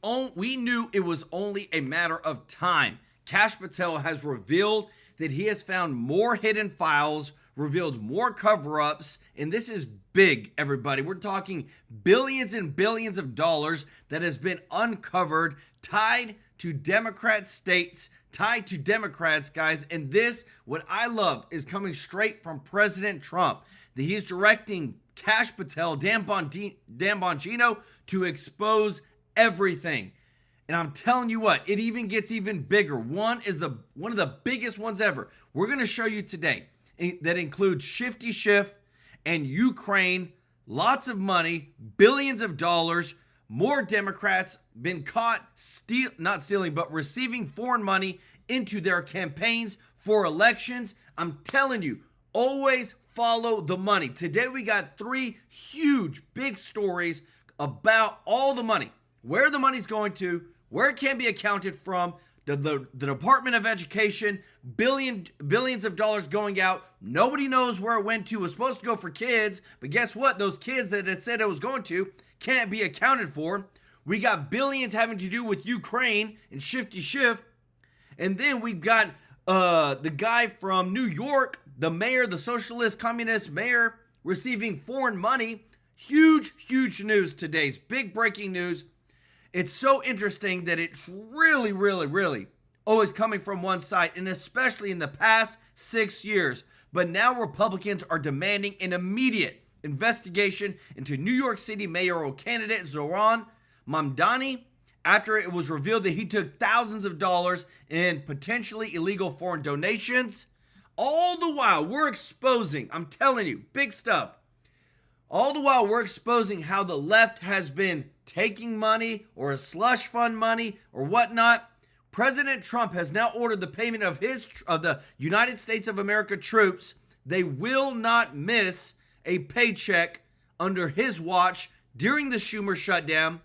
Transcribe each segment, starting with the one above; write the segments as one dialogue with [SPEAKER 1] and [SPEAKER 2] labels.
[SPEAKER 1] We knew it was only a matter of time. Kash Patel has revealed that he has found more hidden files, revealed more cover-ups, and this is big, everybody. We're talking billions and billions of dollars that has been uncovered, tied to Democrat states, tied to Democrats, guys. And this, what I love, is coming straight from President Trump, that he's directing Kash Patel, Dan Bongino, to expose everything. And I'm telling you what, it even gets even bigger. One of the biggest ones ever. We're going to show you today that includes Shifty Schiff and Ukraine, lots of money, billions of dollars, more Democrats been caught not stealing, but receiving foreign money into their campaigns for elections. I'm telling you, always follow the money. Today we got 3 huge, big stories about all the money, where the money's going to, where it can be accounted from, the Department of Education, billions of dollars going out. Nobody knows where it went to. It was supposed to go for kids, but guess what? Those kids that it said it was going to can't be accounted for. We got billions having to do with Ukraine and Shifty Schiff. And then we got the guy from New York, the mayor, the socialist communist mayor, receiving foreign money. Huge, huge news today's big breaking news. It's so interesting that it's really, really, really always coming from one side, and especially in the past 6 years. But now Republicans are demanding an immediate investigation into New York City mayoral candidate Zohran Mamdani after it was revealed that he took thousands of dollars in potentially illegal foreign donations. All the while, we're exposing, I'm telling you, big stuff. All the while, we're exposing how the left has been taking money or a slush fund money or whatnot. President Trump has now ordered the payment of the United States of America troops. They will not miss a paycheck under his watch during the Schumer shutdown.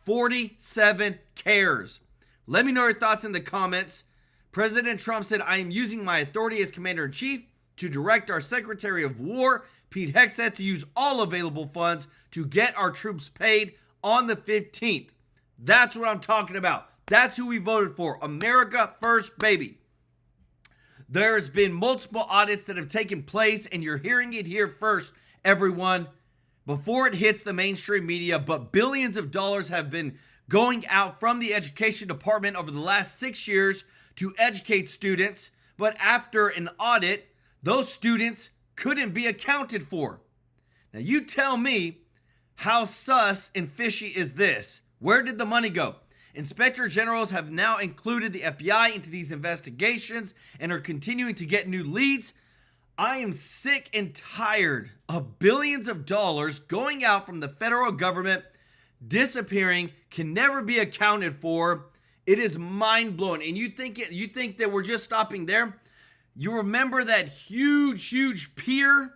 [SPEAKER 1] 47 cares. Let me know your thoughts in the comments. President Trump said, "I am using my authority as commander-in-chief to direct our Secretary of War, Pete Hegseth, to use all available funds to get our troops paid on the 15th. That's what I'm talking about. That's who we voted for. America first, baby. There's been multiple audits that have taken place, and you're hearing it here first, everyone, before it hits the mainstream media. But billions of dollars have been going out from the education department over the last 6 years to educate students. But after an audit, those students couldn't be accounted for. Now, you tell me, how sus and fishy is this? Where did the money go? Inspector generals have now included the FBI into these investigations and are continuing to get new leads. I am sick and tired of billions of dollars going out from the federal government, disappearing, can never be accounted for. It is mind-blowing. And you think that we're just stopping there? You remember that huge pier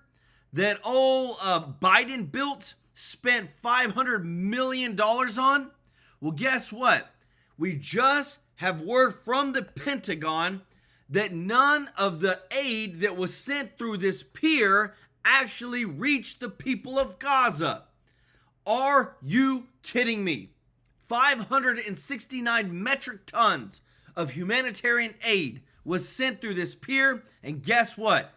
[SPEAKER 1] that old Biden built, spent $500 million on? Well, guess what? We just have word from the Pentagon that none of the aid that was sent through this pier actually reached the people of Gaza. Are you kidding me? 569 metric tons of humanitarian aid was sent through this pier, and guess what?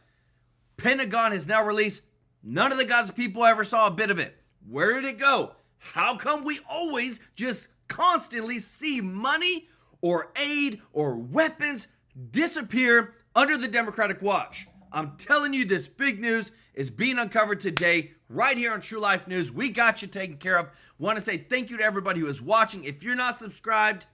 [SPEAKER 1] Pentagon has now released none of the Gaza people ever saw a bit of it. Where did it go? How come we always just constantly see money or aid or weapons disappear under the Democratic watch? I'm telling you, this big news is being uncovered today right here on TrueLife News. We got you taken care of. Want to say thank you to everybody who is watching. If you're not subscribed,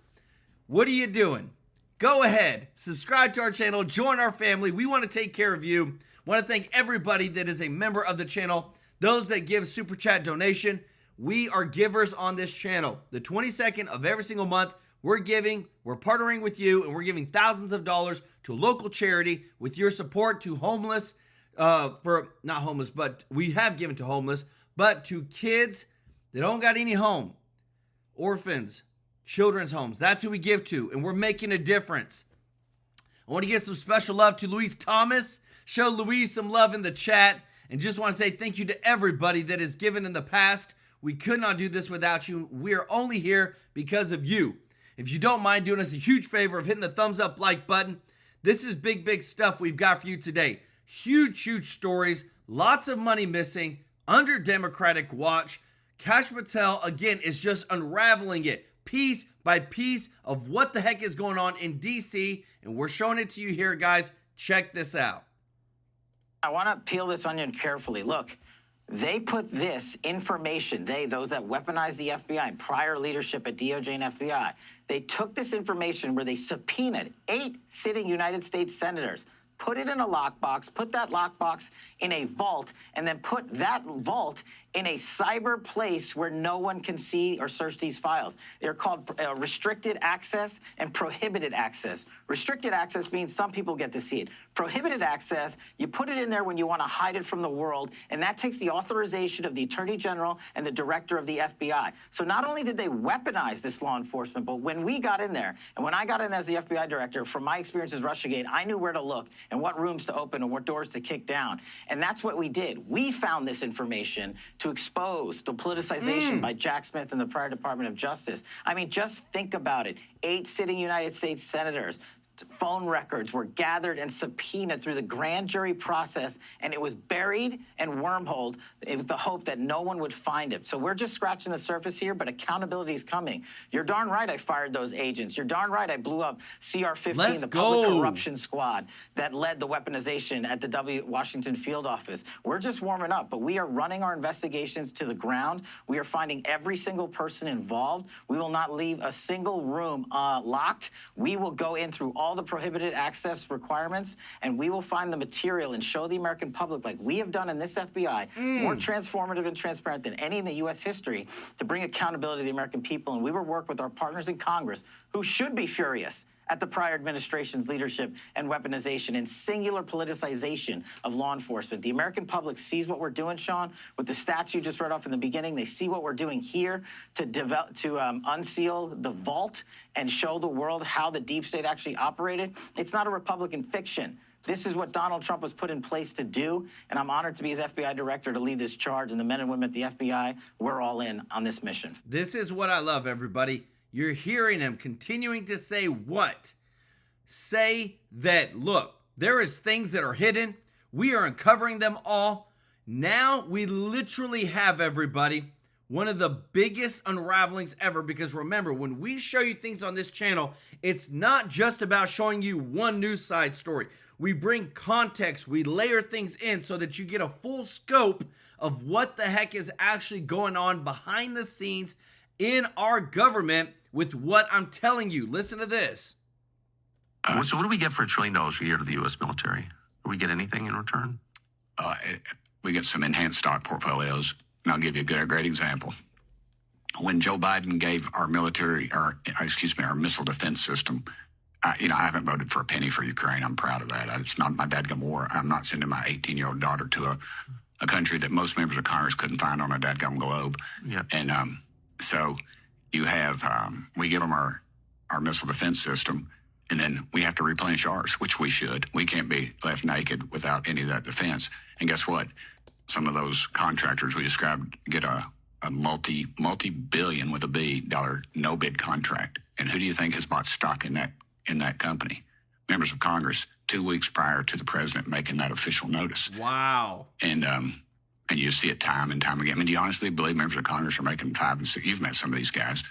[SPEAKER 1] what are you doing? Go ahead, subscribe to our channel, join our family. We want to take care of you. Want to thank everybody that is a member of the channel. Those that give super chat donation, we are givers on this channel. The 22nd of every single month, we're partnering with you, and we're giving thousands of dollars to a local charity with your support to homeless, not homeless, but we have given to homeless, but to kids that don't got any home, orphans, children's homes. That's who we give to, and we're making a difference. I want to give some special love to Louise Thomas. Show Louise some love in the chat, and just want to say thank you to everybody that has given in the past. We could not do this without you. We are only here because of you. If you don't mind doing us a huge favor of hitting the thumbs up like button, this is big stuff we've got for you today. Huge stories, lots of money missing, under Democratic watch. Kash Patel, again, is just unraveling it piece by piece of what the heck is going on in D.C., and we're showing it to you here, guys. Check this out.
[SPEAKER 2] I want to peel this onion carefully. Look, they put this information, those that weaponized the FBI and prior leadership at DOJ and FBI, they took this information where they subpoenaed 8 sitting United States senators, put it in a lockbox, put that lockbox in a vault, and then put that vault in a cyber place where no one can see or search these files. They're called restricted access and prohibited access. Restricted access means some people get to see it. Prohibited access, you put it in there when you want to hide it from the world, and that takes the authorization of the Attorney General and the Director of the FBI. So not only did they weaponize this law enforcement, but when we got in there, and when I got in as the FBI Director, from my experience as Russiagate, I knew where to look and what rooms to open and what doors to kick down. And that's what we did. We found this information to expose the politicization by Jack Smith and the prior Department of Justice. I mean, just think about it. 8 sitting United States senators, phone records were gathered and subpoenaed through the grand jury process, and it was buried and wormholed with the hope that no one would find it. So we're just scratching the surface here, but accountability is coming. You're darn right I fired those agents. You're darn right I blew up CR-15, the public corruption squad that led the weaponization at the Washington field office. We're just warming up, but we are running our investigations to the ground. We are finding every single person involved. We will not leave a single room locked. We will go in through all the prohibited access requirements, and we will find the material and show the American public, like we have done in this FBI, more transformative and transparent than any in the U.S. history, to bring accountability to the American people. And we will work with our partners in Congress, who should be furious at the prior administration's leadership and weaponization and singular politicization of law enforcement. The American public sees what we're doing, Sean, with the stats you just read off in the beginning. They see what we're doing here to unseal the vault and show the world how the deep state actually operated. It's not a Republican fiction. This is what Donald Trump was put in place to do, and I'm honored to be his FBI director to lead this charge, and the men and women at the FBI, we're all in on this mission.
[SPEAKER 1] This is what I love, everybody. You're hearing him continuing to say what? Say that, look, there is things that are hidden. We are uncovering them all. Now we literally have, everybody, one of the biggest unravelings ever, because remember, when we show you things on this channel, it's not just about showing you one news side story. We bring context, we layer things in so that you get a full scope of what the heck is actually going on behind the scenes in our government with what I'm telling you. Listen to this.
[SPEAKER 3] So what do we get for $1 trillion a year to the U.S. military? Do we get anything in return?
[SPEAKER 4] We get some enhanced stock portfolios, and I'll give you a great example. When Joe Biden gave our military, our missile defense system, I haven't voted for a penny for Ukraine. I'm proud of that. It's not my dadgum war. I'm not sending my 18-year-old daughter to a country that most members of Congress couldn't find on a dadgum globe.
[SPEAKER 3] Yeah.
[SPEAKER 4] And so you have, we give them our missile defense system, and then we have to replenish ours, which we should. We can't be left naked without any of that defense. And guess what? Some of those contractors we described get a multi-billion with a B dollar no bid contract. And who do you think has bought stock in that company? Members of Congress, 2 weeks prior to the president making that official notice.
[SPEAKER 1] Wow.
[SPEAKER 4] And you see it time and time again. I mean, do you honestly believe members of Congress are making 5 and 6? You've met some of these guys.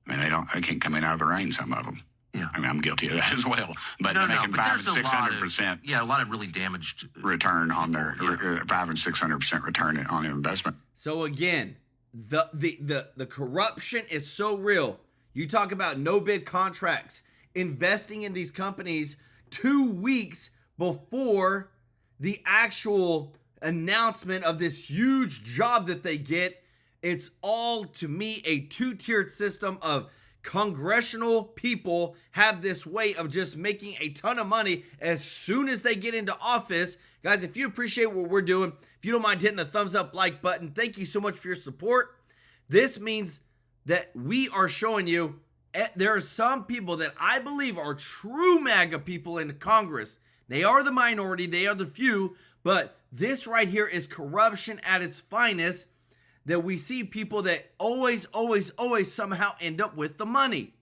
[SPEAKER 4] I mean, they can't come in out of the rain, some of them.
[SPEAKER 3] Yeah.
[SPEAKER 4] I mean, I'm guilty of that as well. But they're making 500 and 600%.
[SPEAKER 3] Yeah, a lot of really damaged
[SPEAKER 4] return on their 500 and 600% return on their investment.
[SPEAKER 1] So again, the corruption is so real. You talk about no bid contracts, investing in these companies 2 weeks before the actual announcement of this huge job that they get. It's all, to me, a two-tiered system of congressional people have this way of just making a ton of money as soon as they get into office. Guys, if you appreciate what we're doing, if you don't mind hitting the thumbs up like button, thank you so much for your support. This means that we are showing you there are some people that I believe are true MAGA people in Congress. They are the minority, they are the few, but this right here is corruption at its finest. that we see people that always somehow end up with the money.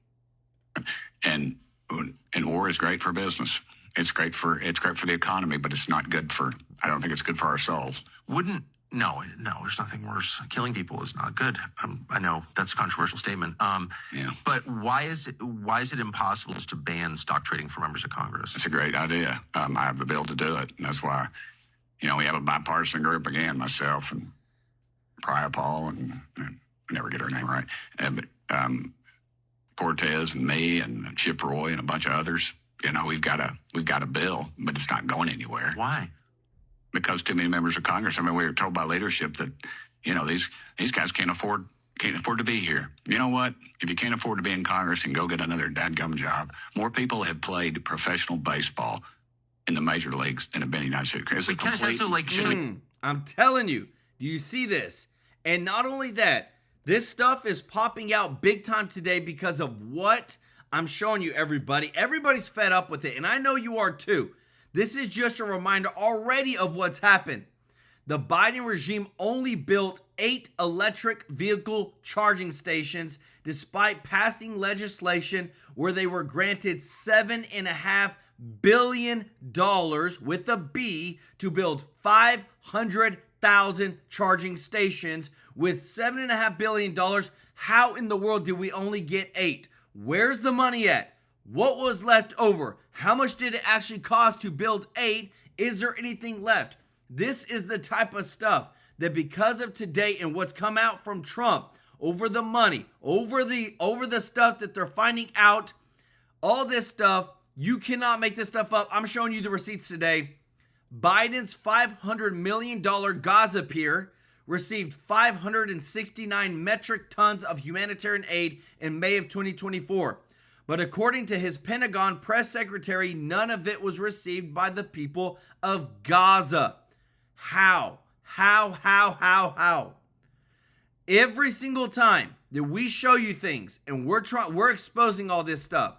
[SPEAKER 4] And war is great for business. It's great for the economy, but it's not good for. I don't think it's good for our souls.
[SPEAKER 3] No, there's nothing worse. Killing people is not good. I know that's a controversial statement.
[SPEAKER 4] Yeah.
[SPEAKER 3] But why is it impossible just to ban stock trading for members of Congress?
[SPEAKER 4] It's a great idea. I have the bill to do it, and that's why, we have a bipartisan group again. Myself and Paul and I never get her name right, but Cortez and me and Chip Roy and a bunch of others. We've got a bill, but it's not going anywhere.
[SPEAKER 3] Why?
[SPEAKER 4] Because too many members of Congress. I mean, we were told by leadership that, these guys can't afford to be here. You know what? If you can't afford to be in Congress, and go get another dadgum job. More people have played professional baseball in the major leagues than have been in the United States.
[SPEAKER 3] Wait, can I say so? Like,
[SPEAKER 1] I'm telling you, do you see this? And not only that, this stuff is popping out big time today because of what I'm showing you, everybody. Everybody's fed up with it, and I know you are too. This is just a reminder already of what's happened. The Biden regime only built 8 electric vehicle charging stations despite passing legislation where they were granted $7.5 billion with a B to build 500,000 charging stations. With $7.5 billion, how in the world did we only get 8? Where's the money at? What was left over? How much did it actually cost to build 8? Is there anything left? This is the type of stuff that, because of today and what's come out from Trump over the money, over the stuff that they're finding out, all this stuff, you cannot make this stuff up. I'm showing you the receipts today. Biden's $500 million Gaza pier received 569 metric tons of humanitarian aid in May of 2024. But according to his Pentagon press secretary, none of it was received by the people of Gaza. How? Every single time that we show you things and we're exposing all this stuff,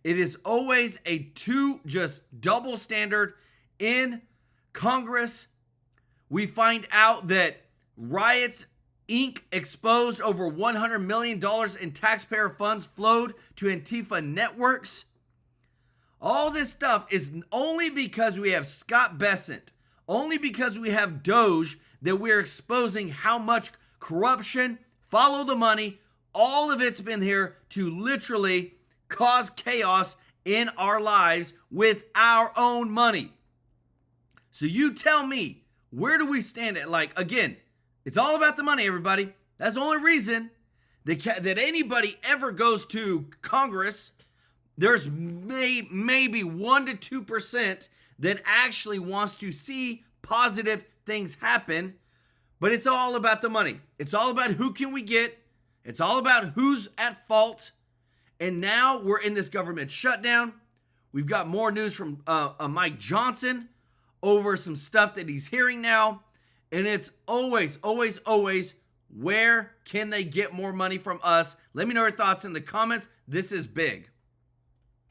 [SPEAKER 1] it is always a just double standard in Congress. We find out that Riots Inc. exposed over $100 million in taxpayer funds flowed to Antifa networks. All this stuff is only because we have Scott Bessent, only because we have Doge, that we're exposing how much corruption, follow the money, all of it's been here to literally cause chaos in our lives with our own money. So you tell me, where do we stand at? Like, again, it's all about the money, everybody. That's the only reason that anybody ever goes to Congress. There's maybe 1% to 2% that actually wants to see positive things happen, but it's all about the money. It's all about who can we get. It's all about who's at fault. And now we're in this government shutdown. We've got more news from Mike Johnson over some stuff that he's hearing now. And it's always, where can they get more money from us? Let me know your thoughts in the comments. This is big.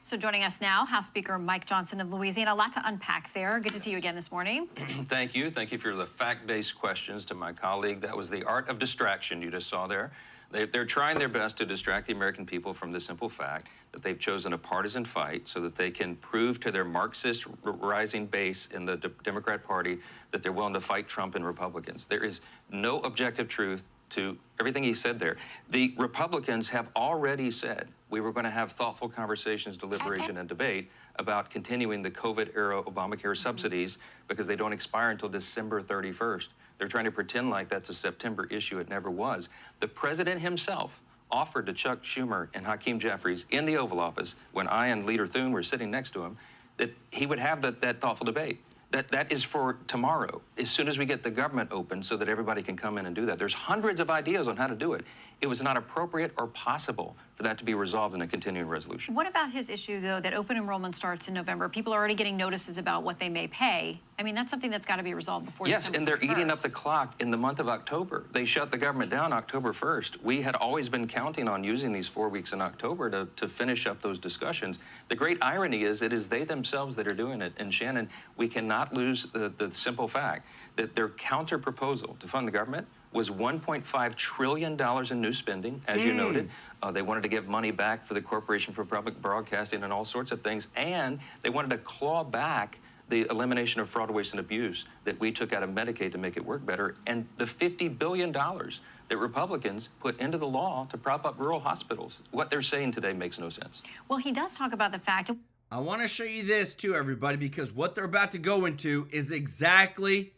[SPEAKER 5] So joining us now, House Speaker Mike Johnson of Louisiana. A lot to unpack there. Good to see you again this morning.
[SPEAKER 6] Thank you. Thank you for the fact-based questions to my colleague. That was the art of distraction you just saw there. They're trying their best to distract the American people from the simple fact that they've chosen a partisan fight so that they can prove to their Marxist rising base in the Democrat Party that they're willing to fight Trump and Republicans. There is no objective truth to everything he said there. The Republicans have already said we were going to have thoughtful conversations, deliberation, and debate about continuing the COVID-era Obamacare subsidies because they don't expire until December 31st. They're trying to pretend like that's a September issue. It never was. The president himself offered to Chuck Schumer and Hakeem Jeffries in the Oval Office when I and Leader Thune were sitting next to him that he would have that thoughtful debate. That is for tomorrow, as soon as we get the government open so that everybody can come in and do that. There's hundreds of ideas on how to do it. It was not appropriate or possible for that to be resolved in a continuing resolution.
[SPEAKER 5] What about his issue, though, that open enrollment starts in November? People are already getting notices about what they may pay. I mean, that's something that's got to be resolved before
[SPEAKER 6] Yes,
[SPEAKER 5] December
[SPEAKER 6] and they're
[SPEAKER 5] 31st.
[SPEAKER 6] eating up the clock in the month of October. They shut the government down October 1st. We had always been counting on using these 4 weeks in October to finish up those discussions. The great irony is it is they themselves that are doing it. And Shannon, we cannot lose the simple fact that their counter proposal to fund the government was $1.5 trillion in new spending, as you noted. They wanted to give money back for the Corporation for Public Broadcasting and all sorts of things, and they wanted to claw back the elimination of fraud, waste, and abuse that we took out of Medicaid to make it work better, and the $50 billion that Republicans put into the law to prop up rural hospitals. What they're saying today makes no sense.
[SPEAKER 5] Well, he does talk about the fact.
[SPEAKER 1] I want to show you this too, everybody, because what they're about to go into is exactly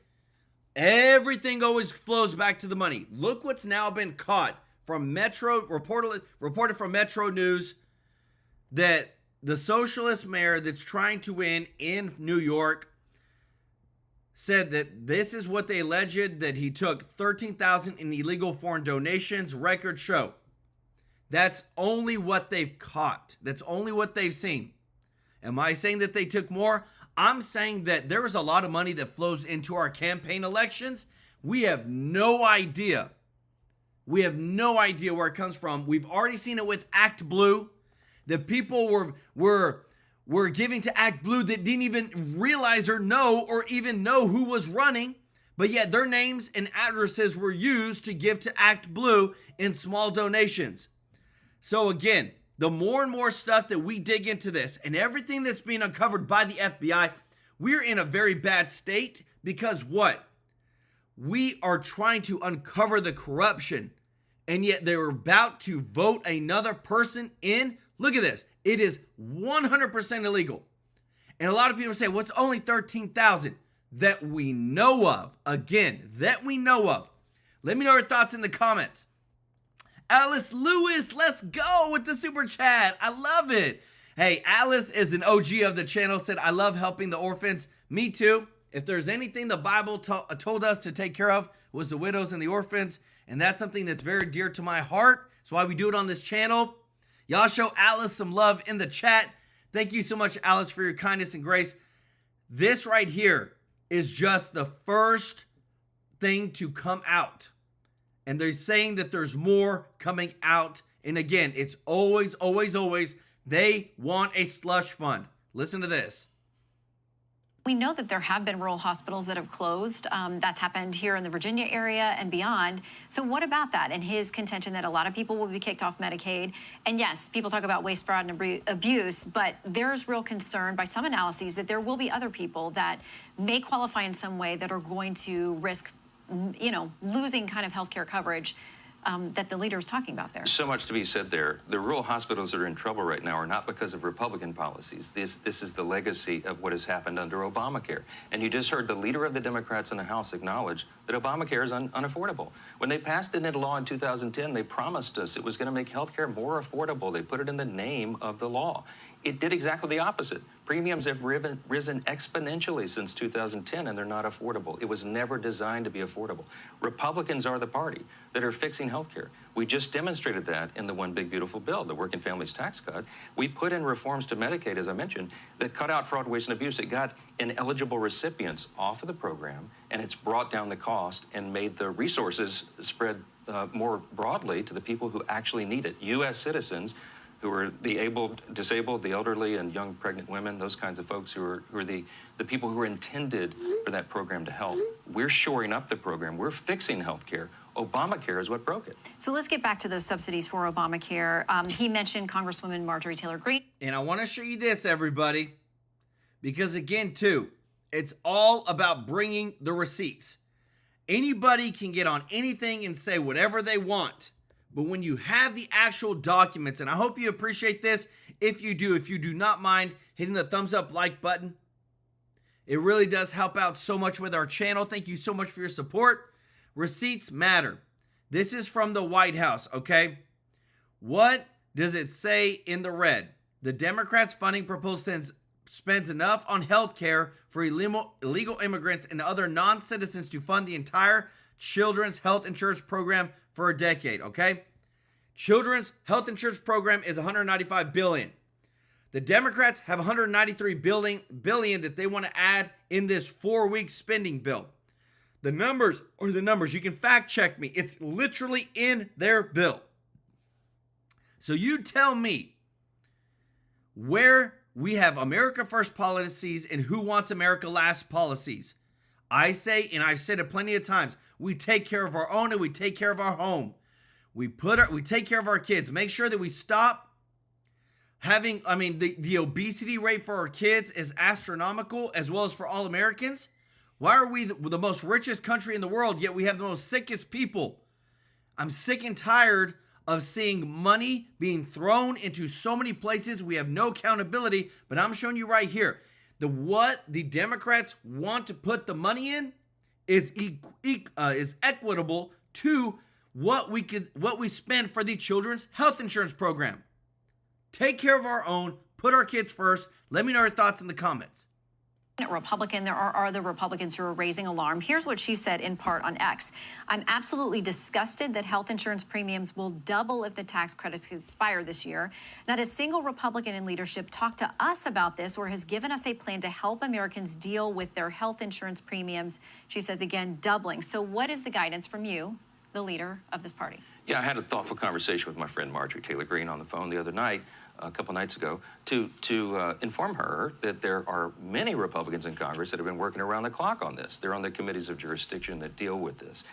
[SPEAKER 1] everything always flows back to the money. Look what's now been caught from Metro, reported from Metro News, that the socialist mayor that's trying to win in New York said that this is what they alleged, that he took $13,000 in illegal foreign donations. Records show. That's only what they've caught. That's only what they've seen. Am I saying that they took more? I'm saying that there is a lot of money that flows into our campaign elections. We have no idea. We have no idea where it comes from. We've already seen it with Act Blue. The people were giving to Act Blue that didn't even realize or even know who was running, but yet their names and addresses were used to give to Act Blue in small donations. So again, the more and more stuff that we dig into this and everything that's being uncovered by the FBI, we're in a very bad state because what? We are trying to uncover the corruption, and yet they're about to vote another person in. Look at this. It is 100% illegal. And a lot of people say, what's only 13,000 that we know of? Again, that we know of. Let me know your thoughts in the comments. Alice Lewis, let's go with the super chat. I love it. Hey, Alice is an OG of the channel, said, I love helping the orphans. Me too. If there's anything the Bible told us to take care of was the widows and the orphans. And that's something that's very dear to my heart. That's why we do it on this channel. Y'all show Alice some love in the chat. Thank you so much, Alice, for your kindness and grace. This right here is just the first thing to come out. And they're saying that there's more coming out. And again, it's always, always, always, they want a slush fund. Listen to this.
[SPEAKER 5] We know that there have been rural hospitals that have closed. That's happened here in the Virginia area and beyond. So what about that and his contention that a lot of people will be kicked off Medicaid? And yes, people talk about waste, fraud, and abuse, but there's real concern by some analyses that there will be other people that may qualify in some way that are going to risk, losing kind of healthcare coverage that the leader is talking about there.
[SPEAKER 6] So much to be said there. The rural hospitals that are in trouble right now are not because of Republican policies. This is the legacy of what has happened under Obamacare. And you just heard the leader of the Democrats in the House acknowledge that Obamacare is unaffordable. When they passed it into law in 2010, they promised us it was going to make health care more affordable. They put it in the name of the law. It did exactly the opposite. Premiums have risen exponentially since 2010, and they're not affordable. It was never designed to be affordable. Republicans are the party that are fixing health care. We just demonstrated that in the One Big Beautiful Bill, the Working Families Tax Cut. We put in reforms to Medicaid, as I mentioned, that cut out fraud, waste, and abuse. It got ineligible recipients off of the program, and it's brought down the cost and made the resources spread more broadly to the people who actually need it. U.S. citizens who are the disabled, the elderly, and young pregnant women, those kinds of folks who are the people who are intended for that program to help. We're shoring up the program. We're fixing health care. Obamacare is what broke it.
[SPEAKER 5] So let's get back to those subsidies for Obamacare. He mentioned Congresswoman Marjorie Taylor Greene.
[SPEAKER 1] And I want to show you this, everybody, because again, too, it's all about bringing the receipts. Anybody can get on anything and say whatever they want. But when you have the actual documents, and I hope you appreciate this, if you do not mind hitting the thumbs up like button. It really does help out so much with our channel. Thank you so much for your support. Receipts matter. This is from the White House, okay? What does it say in the red? The Democrats' funding proposal spends enough on health care for illegal immigrants and other non-citizens to fund the entire children's health insurance program for a decade, okay? Children's health insurance program is $195 billion. The Democrats have $193 billion that they want to add in this 4-week spending bill. The numbers are the numbers. You can fact check me. It's literally in their bill. So you tell me where we have America First policies and who wants America Last policies. I say, and I've said it plenty of times, we take care of our own and we take care of our home. We take care of our kids. Make sure that we stop having, the obesity rate for our kids is astronomical, as well as for all Americans. Why are we the most richest country in the world, yet we have the most sickest people? I'm sick and tired of seeing money being thrown into so many places. We have no accountability, but I'm showing you right here. What the Democrats want to put the money in is equitable to what we spend for the children's health insurance program. Take care of our own, put our kids first. Let me know your thoughts in the comments.
[SPEAKER 5] Republican, there are other Republicans who are raising alarm. Here's what she said in part on X. I'm absolutely disgusted that health insurance premiums will double if the tax credits expire this year. Not a single Republican in leadership talked to us about this or has given us a plan to help Americans deal with their health insurance premiums. She says, again, doubling. So what is the guidance from you, the leader of this party?
[SPEAKER 6] Yeah, I had a thoughtful conversation with my friend Marjorie Taylor Greene on the phone the other night, a couple nights ago, to inform her that there are many Republicans in Congress that have been working around the clock on this. They're on the committees of jurisdiction that deal with this.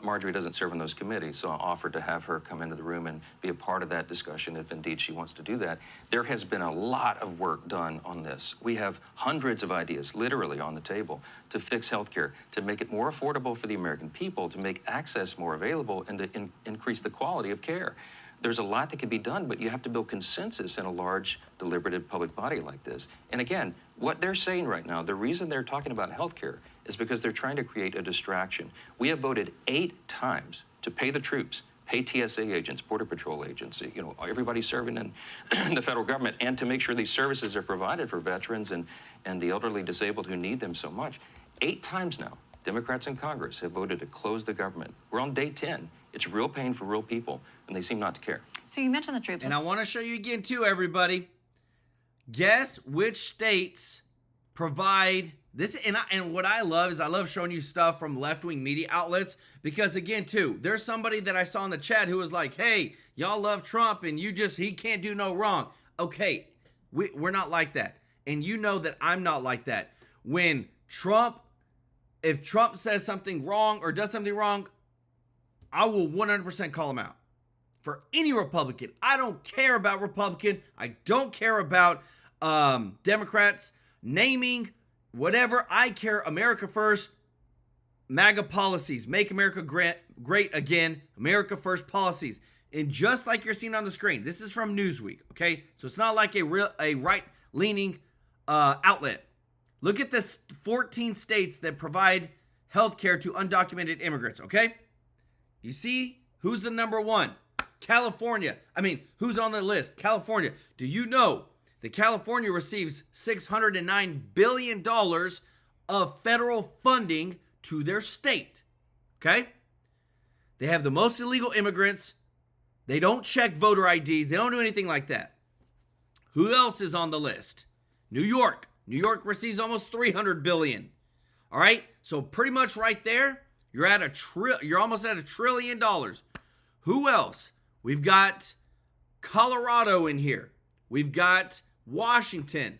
[SPEAKER 6] Marjorie doesn't serve on those committees, so I offered to have her come into the room and be a part of that discussion if indeed she wants to do that. There has been a lot of work done on this. We have hundreds of ideas literally on the table to fix healthcare, to make it more affordable for the American people, to make access more available, and to increase the quality of care. There's a lot that can be done, but you have to build consensus in a large, deliberative public body like this. And again, what they're saying right now, the reason they're talking about healthcare is because they're trying to create a distraction. We have voted 8 times to pay the troops, pay TSA agents, Border Patrol agents, everybody serving in the federal government, and to make sure these services are provided for veterans and the elderly disabled who need them so much. 8 times now, Democrats in Congress have voted to close the government. We're on day 10. It's real pain for real people, and they seem not to care.
[SPEAKER 5] So you mentioned the troops.
[SPEAKER 1] And I want to show you again, too, everybody. Guess which states provide this. And what I love is I love showing you stuff from left-wing media outlets because, again, too, there's somebody that I saw in the chat who was like, hey, y'all love Trump, and he can't do no wrong. Okay, we're not like that. And you know that I'm not like that. If Trump says something wrong or does something wrong, I will 100% call him out. For any Republican. I don't care about Republican. I don't care about Democrats naming whatever. I care America first, MAGA policies, make America great again, America first policies. And just like you're seeing on the screen, this is from Newsweek, okay? So it's not like a right-leaning outlet. Look at the 14 states that provide health care to undocumented immigrants, okay? You see who's the number one? California. Who's on the list? California. Do you know that California receives $609 billion of federal funding to their state? Okay? They have the most illegal immigrants. They don't check voter IDs. They don't do anything like that. Who else is on the list? New York. New York receives almost $300 billion. All right? So pretty much right there, you're almost at $1 trillion. Who else? We've got Colorado in here. We've got Washington,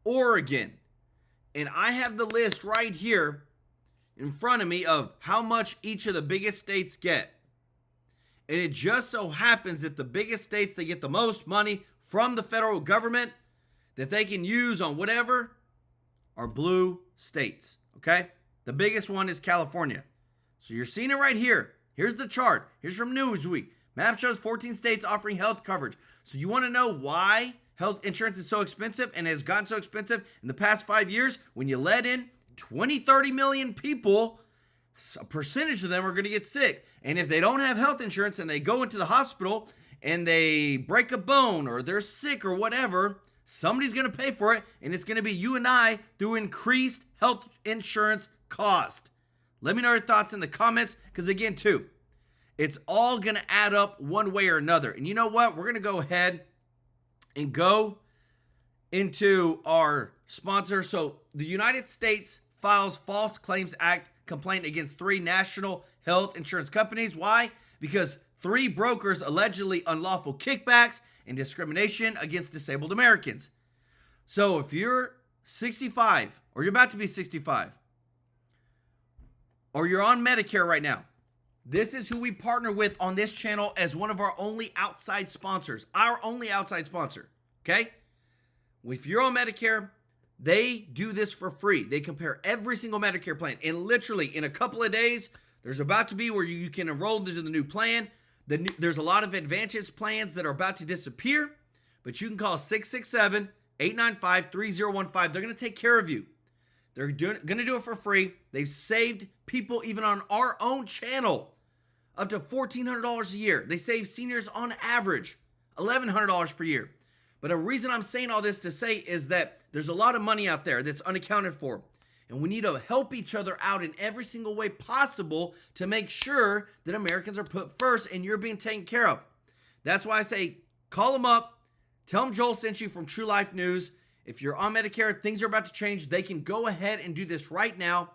[SPEAKER 1] Oregon. And I have the list right here in front of me of how much each of the biggest states get. And it just so happens that the biggest states that get the most money from the federal government that they can use on whatever are blue states, okay? The biggest one is California. So you're seeing it right here. Here's the chart. Here's from Newsweek. Map shows 14 states offering health coverage. So you want to know why health insurance is so expensive and has gotten so expensive in the past 5 years? When you let in 20, 30 million people, a percentage of them are going to get sick. And if they don't have health insurance and they go into the hospital and they break a bone or they're sick or whatever, somebody's going to pay for it. And it's going to be you and I through increased health insurance cost. Let me know your thoughts in the comments because, again, too, it's all going to add up one way or another. And you know what? We're going to go ahead and go into our sponsor. So the United States files False Claims Act complaint against 3 national health insurance companies. Why? Because 3 brokers allegedly unlawful kickbacks and discrimination against disabled Americans. So if you're 65 or you're about to be 65, or you're on Medicare right now, this is who we partner with on this channel as one of our only outside sponsors. Our only outside sponsor, okay? If you're on Medicare, they do this for free. They compare every single Medicare plan. And literally, in a couple of days, there's about to be where you can enroll into the new plan. There's a lot of Advantage plans that are about to disappear, but you can call 667-895-3015. They're going to take care of you. They're going to do it for free. They've saved people, even on our own channel, up to $1,400 a year. They save seniors on average $1,100 per year. But a reason I'm saying all this to say is that there's a lot of money out there that's unaccounted for. And we need to help each other out in every single way possible to make sure that Americans are put first and you're being taken care of. That's why I say call them up. Tell them Joel sent you from TrueLife News. If you're on Medicare, things are about to change. They can go ahead and do this right now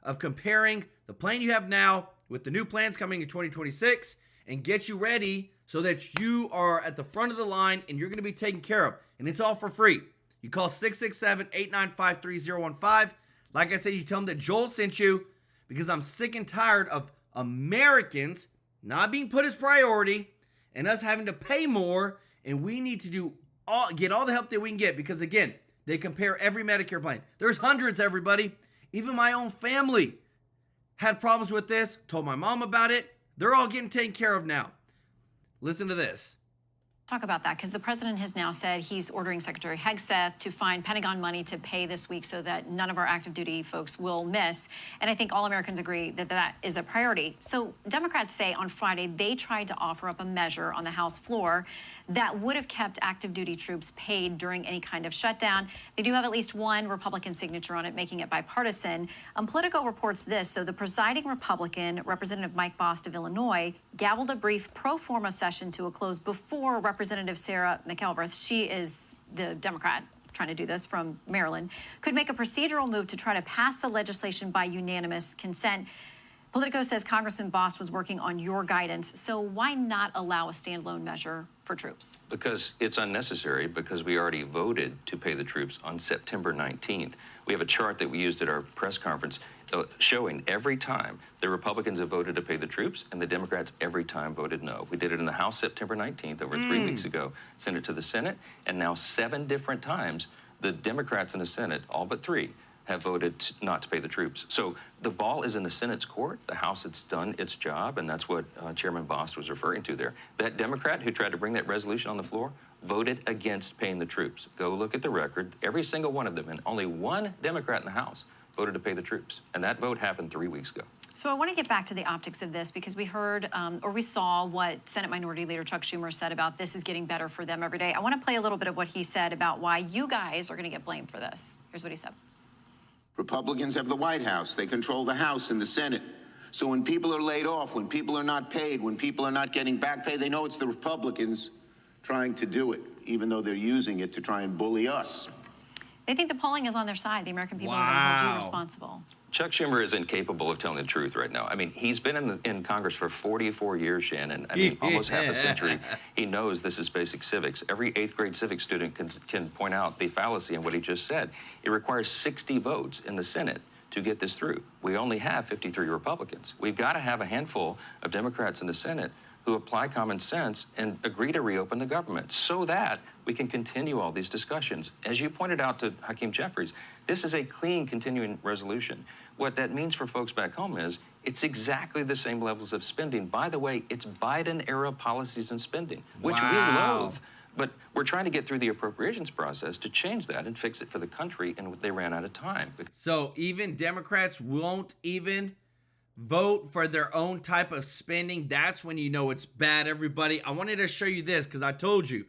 [SPEAKER 1] of comparing the plan you have now with the new plans coming in 2026 and get you ready so that you are at the front of the line and you're going to be taken care of. And it's all for free. You call 667-895-3015. Like I said, you tell them that Joel sent you because I'm sick and tired of Americans not being put as priority and us having to pay more. And we need to get all the help that we can get because, again, they compare every Medicare plan. There's hundreds, everybody. Even my own family had problems with this, told my mom about it. They're all getting taken care of now. Listen to this.
[SPEAKER 5] Talk about that, because the president has now said he's ordering Secretary Hegseth to find Pentagon money to pay this week so that none of our active duty folks will miss. And I think all Americans agree that that is a priority. So Democrats say on Friday they tried to offer up a measure on the House floor that would have kept active duty troops paid during any kind of shutdown. They do have at least one Republican signature on it, making it bipartisan. Politico reports this, though: the presiding Republican, Representative Mike Bost of Illinois, gavelled a brief pro forma session to a close before Representative Sarah McElrath, she is the Democrat trying to do this from Maryland, could make a procedural move to try to pass the legislation by unanimous consent. Politico says Congressman Bost was working on your guidance, so why not allow a standalone measure for troops?
[SPEAKER 6] Because it's unnecessary, because we already voted to pay the troops on September 19th. We have a chart that we used at our press conference showing every time the Republicans have voted to pay the troops and the Democrats every time voted no. We did it in the House September 19th, over 3 weeks ago, sent it to the Senate, and now 7 different times the Democrats in the Senate, all but 3, have voted not to pay the troops. So the ball is in the Senate's court. The House has done its job, and that's what Chairman Bost was referring to there. That Democrat who tried to bring that resolution on the floor voted against paying the troops. Go look at the record. Every single one of them, and only one Democrat in the House voted to pay the troops. And that vote happened 3 weeks ago.
[SPEAKER 5] So I want to get back to the optics of this, because we heard or we saw what Senate Minority Leader Chuck Schumer said about this is getting better for them every day. I want to play a little bit of what he said about why you guys are going to get blamed for this. Here's what he said.
[SPEAKER 7] Republicans have the White House. They control the House and the Senate. So when people are laid off, when people are not paid, when people are not getting back pay, they know it's the Republicans trying to do it, even though they're using it to try and bully us.
[SPEAKER 5] They think the polling is on their side. The American people are going to hold you responsible.
[SPEAKER 6] Chuck Schumer is incapable of telling the truth right now. I mean, he's been in Congress for 44 years, Shannon. I mean, almost half a century. He knows this is basic civics. Every 8th grade civics student can point out the fallacy in what he just said. It requires 60 votes in the Senate to get this through. We only have 53 Republicans. We've got to have a handful of Democrats in the Senate who apply common sense and agree to reopen the government so that we can continue all these discussions. As you pointed out to Hakeem Jeffries, this is a clean continuing resolution. What that means for folks back home is it's exactly the same levels of spending. By the way, it's Biden-era policies and spending, which we loathe. But we're trying to get through the appropriations process to change that and fix it for the country, and they ran out of time.
[SPEAKER 1] So even Democrats won't even vote for their own type of spending. That's when you know it's bad, everybody. I wanted to show you this because I told you,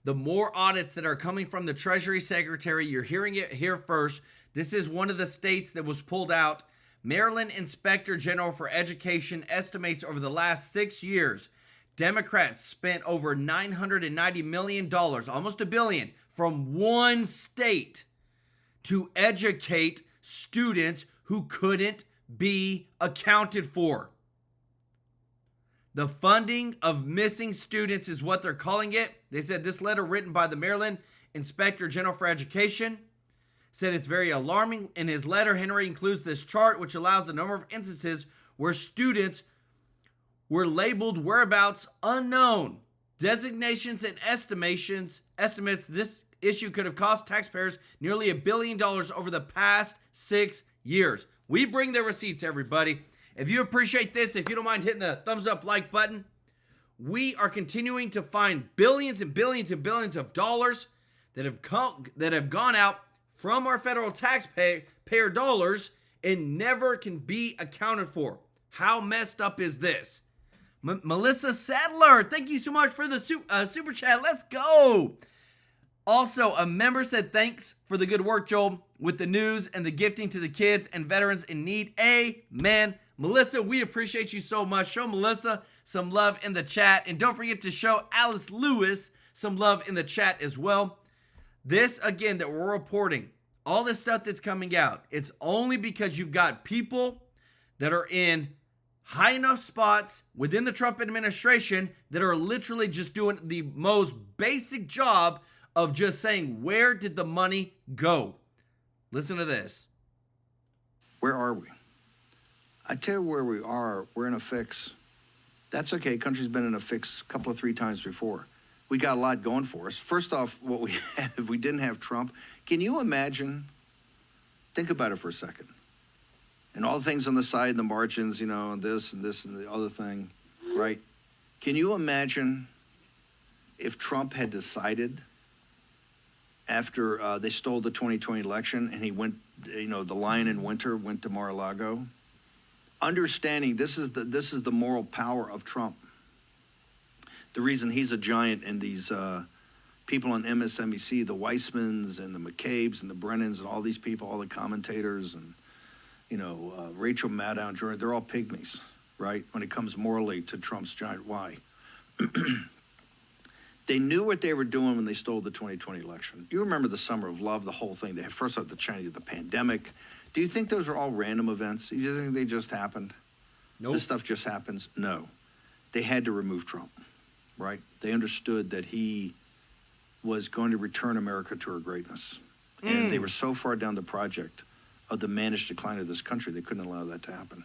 [SPEAKER 1] the more audits that are coming from the Treasury Secretary, you're hearing it here first. This is one of the states that was pulled out. Maryland Inspector General for Education estimates over the last 6 years, Democrats spent over $990 million, almost $1 billion, from one state to educate students who couldn't be accounted for. The funding of missing students is what they're calling it. They said this letter, written by the Maryland Inspector General for Education, said it's very alarming. In his letter, Henry includes this chart, which allows the number of instances where students were labeled whereabouts unknown. Designations and estimates this issue could have cost taxpayers nearly $1 billion over the past 6 years. We bring the receipts, everybody. If you appreciate this, if you don't mind hitting the thumbs up like button, we are continuing to find billions and billions and billions of dollars that have gone out from our federal taxpayer dollars and never can be accounted for. How messed up is this? Melissa Sadler, thank you so much for the super chat. Let's go. Also, a member said thanks for the good work, Joel, with the news and the gifting to the kids and veterans in need. Amen. Melissa, we appreciate you so much. Show Melissa some love in the chat. And don't forget to show Alice Lewis some love in the chat as well. This, again, that we're reporting, all this stuff that's coming out, it's only because you've got people that are in high enough spots within the Trump administration that are literally just doing the most basic job of just saying, where did the money go? Listen to this.
[SPEAKER 8] Where are we? I tell you where we are. We're in a fix. That's okay. Country's been in a fix a couple of 3 times before. We got a lot going for us. First off, what we had, if we didn't have Trump, can you imagine? Think about it for a second. And all the things on the side, the margins, you know, and this and the other thing, right? Can you imagine if Trump had decided after they stole the 2020 election and he went, you know, the lion in winter went to Mar-a-Lago? Understanding this is the moral power of Trump. The reason he's a giant and these people on MSNBC, the Weissmans and the McCabe's and the Brennans and all these people, all the commentators and, you know, Rachel Maddow and Jordan, they're all pygmies, right? When it comes morally to Trump's giant. Why? They knew what they were doing when they stole the 2020 election. You remember the summer of love, the whole thing. They had first off the Chinese, the pandemic. Do you think those are all random events? Do you think they just happened?
[SPEAKER 1] Nope.
[SPEAKER 8] This stuff just happens? No. They had to remove Trump, right? They understood that he was going to return America to her greatness. And they were so far down the project of the managed decline of this country, they couldn't allow that to happen.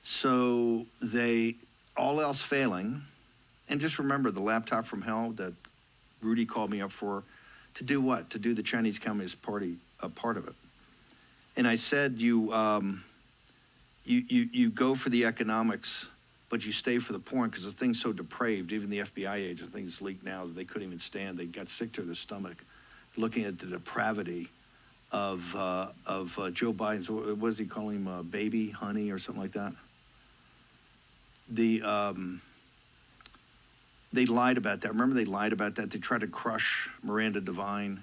[SPEAKER 8] So they, all else failing, and just remember the laptop from hell that Rudy called me up for, to do what? To do the Chinese Communist Party a part of it. And I said, you go for the economics, but you stay for the porn because the thing's so depraved. Even the FBI agent, things leaked now that they couldn't even stand. They got sick to their stomach looking at the depravity of Joe Biden's, what does he call him, baby, honey, or something like that? They lied about that. Remember they lied about that? They tried to crush Miranda Devine,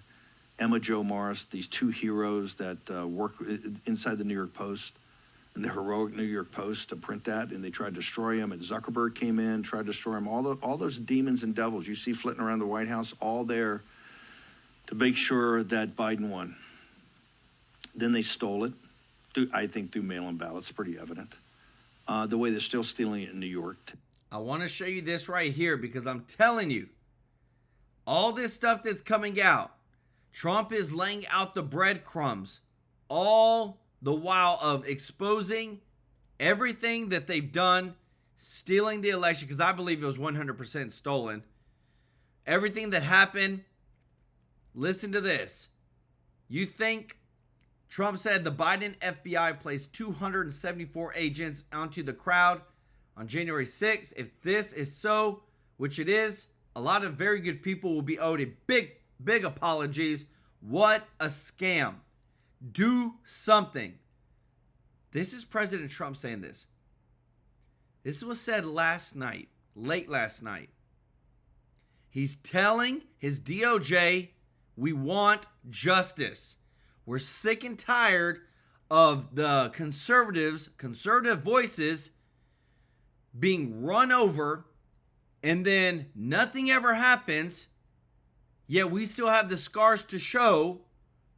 [SPEAKER 8] Emma Jo Morris, these 2 heroes that work inside the New York Post, and the heroic New York Post to print that, and they tried to destroy him, and Zuckerberg came in, tried to destroy him. All those demons and devils you see flitting around the White House, all there to make sure that Biden won. Then they stole it, I think through mail-in ballots, pretty evident. The way they're still stealing it in New York.
[SPEAKER 1] I want to show you this right here because I'm telling you, all this stuff that's coming out, Trump is laying out the breadcrumbs, all the while of exposing everything that they've done, stealing the election, because I believe it was 100% stolen. Everything that happened, listen to this. You think Trump said the Biden FBI placed 274 agents onto the crowd on January 6th. If this is so, which it is, a lot of very good people will be owed a big apologies. What a scam. Do something. This is President Trump saying this. This was said last night, late last night. He's telling his DOJ, we want justice. We're sick and tired of the conservative voices being run over, and then nothing ever happens, yet we still have the scars to show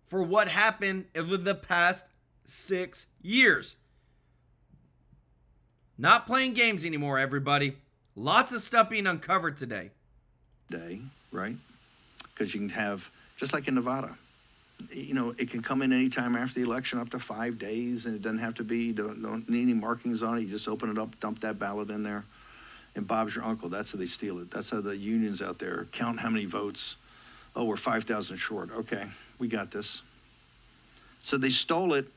[SPEAKER 1] for what happened over the past 6 years. Not playing games anymore, everybody. Lots of stuff being uncovered today.
[SPEAKER 8] Right? Because you can have, just like in Nevada, You know, it can come in any time after the election, up to 5 days, and it doesn't have to be, don't need any markings on it. You just open it up, dump that ballot in there, and Bob's your uncle. That's how they steal it. That's how the unions out there count how many votes. Oh, we're 5,000 short. Okay, we got this. So they stole it,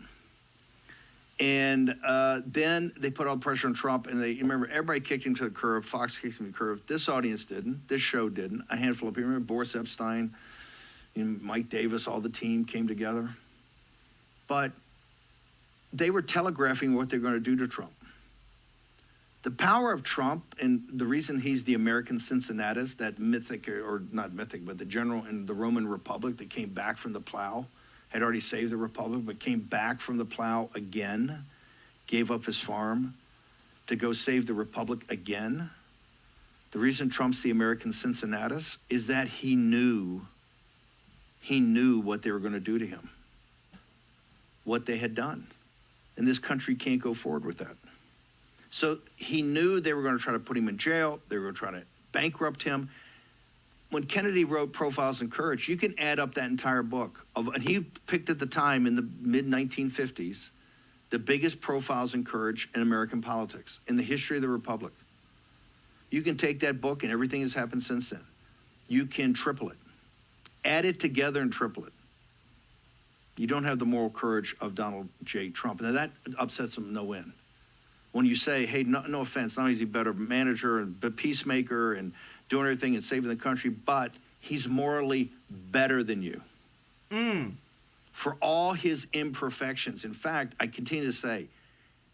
[SPEAKER 8] and then they put all the pressure on Trump, and you remember, everybody kicked him to the curb. Fox kicked him to the curb. This audience didn't. This show didn't. A handful of people. Remember Boris Epstein, Mike Davis, all the team came together. But they were telegraphing what they're going to do to Trump. The power of Trump, and the reason he's the American Cincinnatus, that mythic, or not mythic, but the general in the Roman Republic that came back from the plow, had already saved the Republic, but came back from the plow again, gave up his farm to go save the Republic again. The reason Trump's the American Cincinnatus is that he knew what they were going to do to him, what they had done. And this country can't go forward with that. So he knew they were going to try to put him in jail. They were going to try to bankrupt him. When Kennedy wrote Profiles in Courage, you can add up that entire book. And he picked at the time in the mid-1950s, the biggest profiles in courage in American politics, in the history of the Republic. You can take that book and everything has happened since then. You can triple it. Add it together and triple it. You don't have the moral courage of Donald J. Trump. Now that upsets him no end. When you say, hey, no offense, not only is he a better manager and peacemaker and doing everything and saving the country, but he's morally better than you. For all his imperfections. In fact, I continue to say,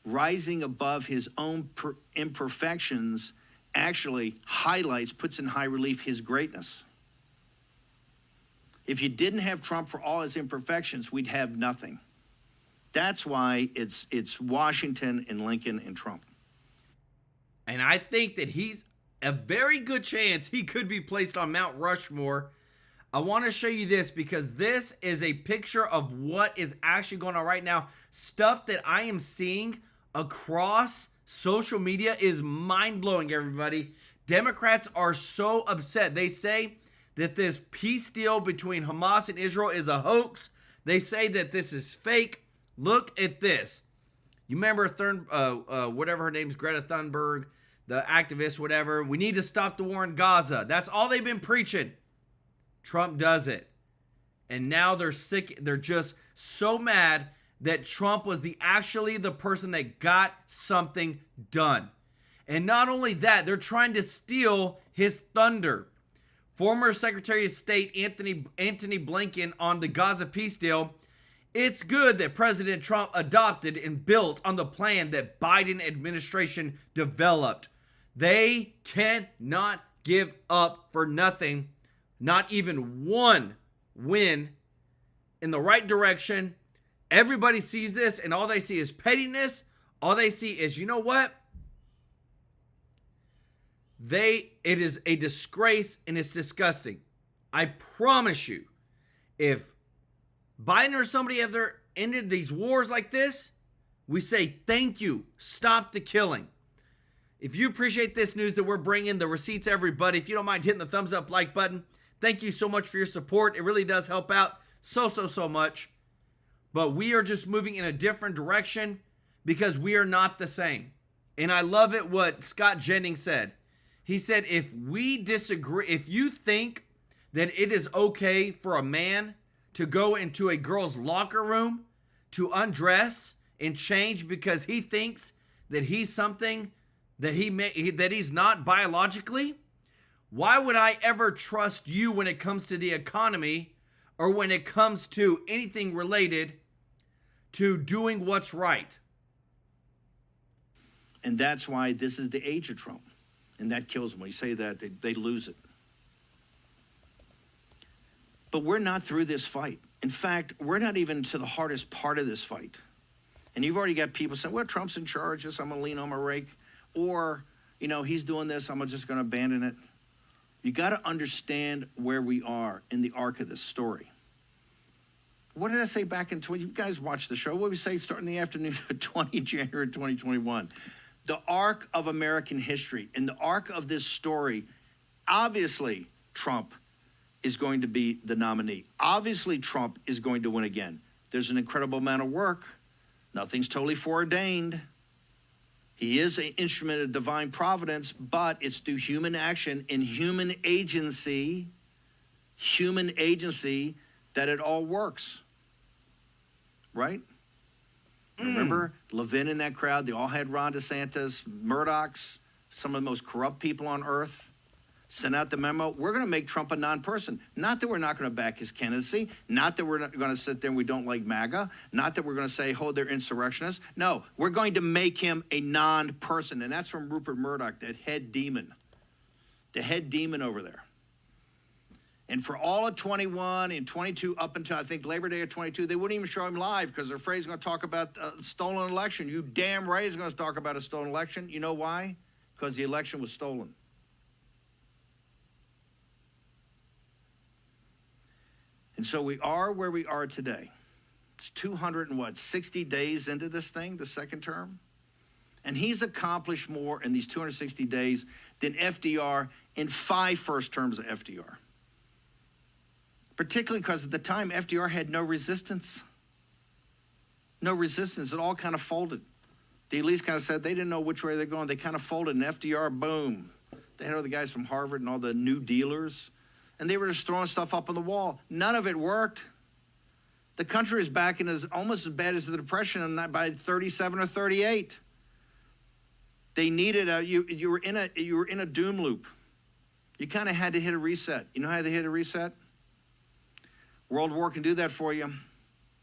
[SPEAKER 8] rising above his own imperfections actually highlights, puts in high relief his greatness. If you didn't have Trump for all his imperfections, we'd have nothing. That's why it's Washington and Lincoln and Trump.
[SPEAKER 1] And I think that he's a very good chance he could be placed on Mount Rushmore. I want to show you this because this is a picture of what is actually going on right now. Stuff that I am seeing across social media is mind-blowing, everybody. Democrats are so upset. They say that this peace deal between Hamas and Israel is a hoax. They say that this is fake. Look at this. You remember whatever her name's, Greta Thunberg, the activist, whatever. We need to stop the war in Gaza. That's all they've been preaching. Trump does it. And now they're sick. They're just so mad that Trump was actually the person that got something done. And not only that, they're trying to steal his thunder. Former Secretary of State Anthony Blinken on the Gaza peace deal. It's good that President Trump adopted and built on the plan that Biden administration developed. They cannot give up for nothing. Not even one win in the right direction. Everybody sees this and all they see is pettiness. All they see is, you know what? It is a disgrace and it's disgusting. I promise you, if Biden or somebody ever ended these wars like this, we say thank you. Stop the killing. If you appreciate this news that we're bringing, the receipts, everybody, if you don't mind hitting the thumbs up like button, thank you so much for your support. It really does help out so much. But we are just moving in a different direction because we are not the same. And I love it what Scott Jennings said. He said, if we disagree, if you think that it is okay for a man to go into a girl's locker room to undress and change because he thinks that he's something that he's not biologically, why would I ever trust you when it comes to the economy or when it comes to anything related to doing what's right?
[SPEAKER 8] And that's why this is the age of Trump. And that kills them. When you say that, they lose it. But we're not through this fight. In fact, we're not even to the hardest part of this fight. And you've already got people saying, well, Trump's in charge, so I'm going to lean on my rake. Or, he's doing this, I'm just going to abandon it. You got to understand where we are in the arc of this story. What did I say back in 20? You guys watched the show. What did we say starting in the afternoon of 20 January 2021? The arc of American history and the arc of this story, obviously, Trump is going to be the nominee. Obviously, Trump is going to win again. There's an incredible amount of work. Nothing's totally foreordained. He is an instrument of divine providence, but it's through human action and human agency that it all works. Right? Remember Levin in that crowd? They all had Ron DeSantis, Murdoch's, some of the most corrupt people on earth. Sent out the memo. We're going to make Trump a non-person. Not that we're not going to back his candidacy. Not that we're not going to sit there and we don't like MAGA. Not that we're going to say, oh, they're insurrectionists. No, we're going to make him a non-person. And that's from Rupert Murdoch, that head demon. The head demon over there. And for all of 21 and 22 up until, I think, Labor Day of 22, they wouldn't even show him live because they're afraid he's going to talk about a stolen election. You damn right he's going to talk about a stolen election. You know why? Because the election was stolen. And so we are where we are today. It's 260 days into this thing, the second term. And he's accomplished more in these 260 days than FDR in 5 first terms of FDR. Particularly because at the time, FDR had no resistance. No resistance. It all kind of folded. The elites kind of said they didn't know which way they're going. They kind of folded, and FDR, boom. They had all the guys from Harvard and all the new dealers. And they were just throwing stuff up on the wall. None of it worked. The country is back in almost as bad as the Depression by 37 or 38. They needed you were in a doom loop. You kind of had to hit a reset. You know how they hit a reset? World War can do that for you.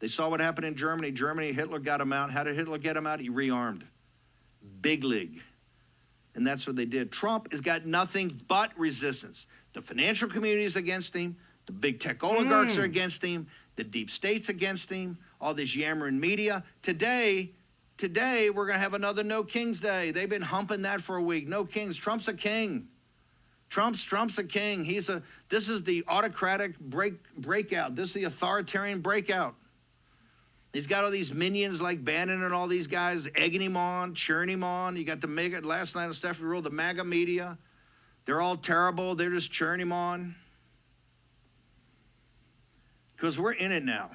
[SPEAKER 8] They saw what happened in Germany. Hitler got him out. How did Hitler get him out? He rearmed. Big league. And that's what they did. Trump has got nothing but resistance. The financial community is against him. The big tech oligarchs are against him. The deep state's against him. All this yammering media. Today, we're going to have another No Kings Day. They've been humping that for a week. No kings. Trump's a king. Trump's a king. This is the autocratic breakout. This is the authoritarian breakout. He's got all these minions like Bannon and all these guys egging him on, cheering him on. You got the MAGA, last night on Stephanie Rule, the MAGA media. They're all terrible. They're just cheering him on. Because we're in it now.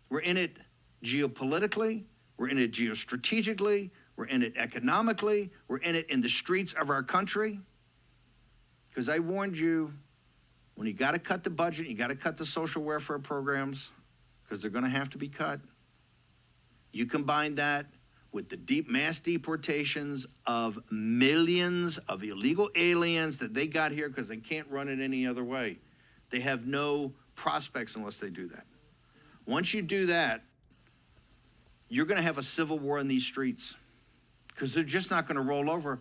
[SPEAKER 8] We're in it geopolitically. We're in it geostrategically. We're in it economically. We're in it in the streets of our country. Because I warned you, when you got to cut the budget, you got to cut the social welfare programs, because they're going to have to be cut. You combine that with the mass deportations of millions of illegal aliens that they got here because they can't run it any other way. They have no prospects unless they do that. Once you do that, you're going to have a civil war in these streets because they're just not going to roll over.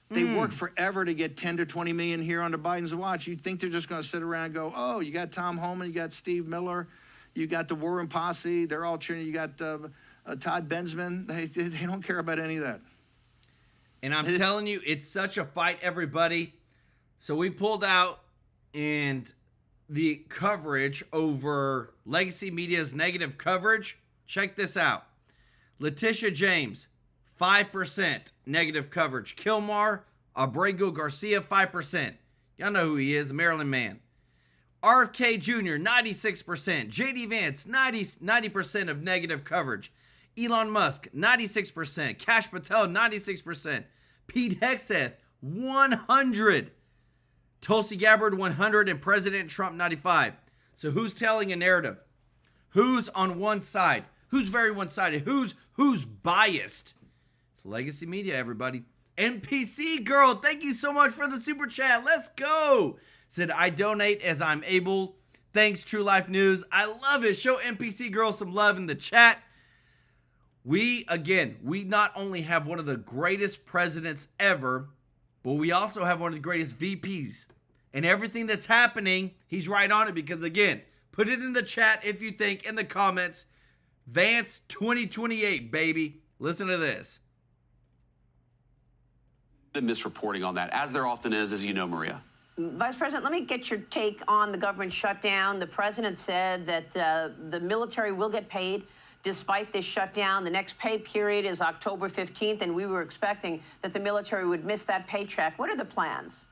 [SPEAKER 8] They worked forever to get 10 to 20 million here under Biden's watch. You'd think they're just going to sit around and go, oh, you got Tom Homan, you got Steve Miller, you got the Warren Posse, they're all cheering, you got Todd Bensman. They don't care about any of that.
[SPEAKER 1] And I'm telling you, it's such a fight, everybody. So we pulled out, and the coverage over legacy media's negative coverage, check this out. Letitia James, 5% negative coverage. Kilmar Abrego Garcia, 5%. Y'all know who he is, the Maryland man. RFK Jr., 96%. JD Vance, 90% of negative coverage. Elon Musk, 96%. Kash Patel, 96%. Pete Hegseth, 100. Tulsi Gabbard, 100. And President Trump, 95. So who's telling a narrative? Who's on one side? Who's very one-sided? Who's biased? It's legacy media, everybody. NPC girl, thank you so much for the super chat. Let's go. Said, I donate as I'm able. Thanks, TrueLife News. I love it. Show NPC girl some love in the chat. We not only have one of the greatest presidents ever, but we also have one of the greatest VPs. And everything that's happening, he's right on it because, again, put it in the chat if you think, in the comments, Vance 2028, baby. Listen to this.
[SPEAKER 9] The misreporting on that, as there often is, as you know, Maria.
[SPEAKER 10] Vice President, let me get your take on the government shutdown. The president said that the military will get paid despite this shutdown. The next pay period is October 15th, and we were expecting that the military would miss that paycheck. What are the plans?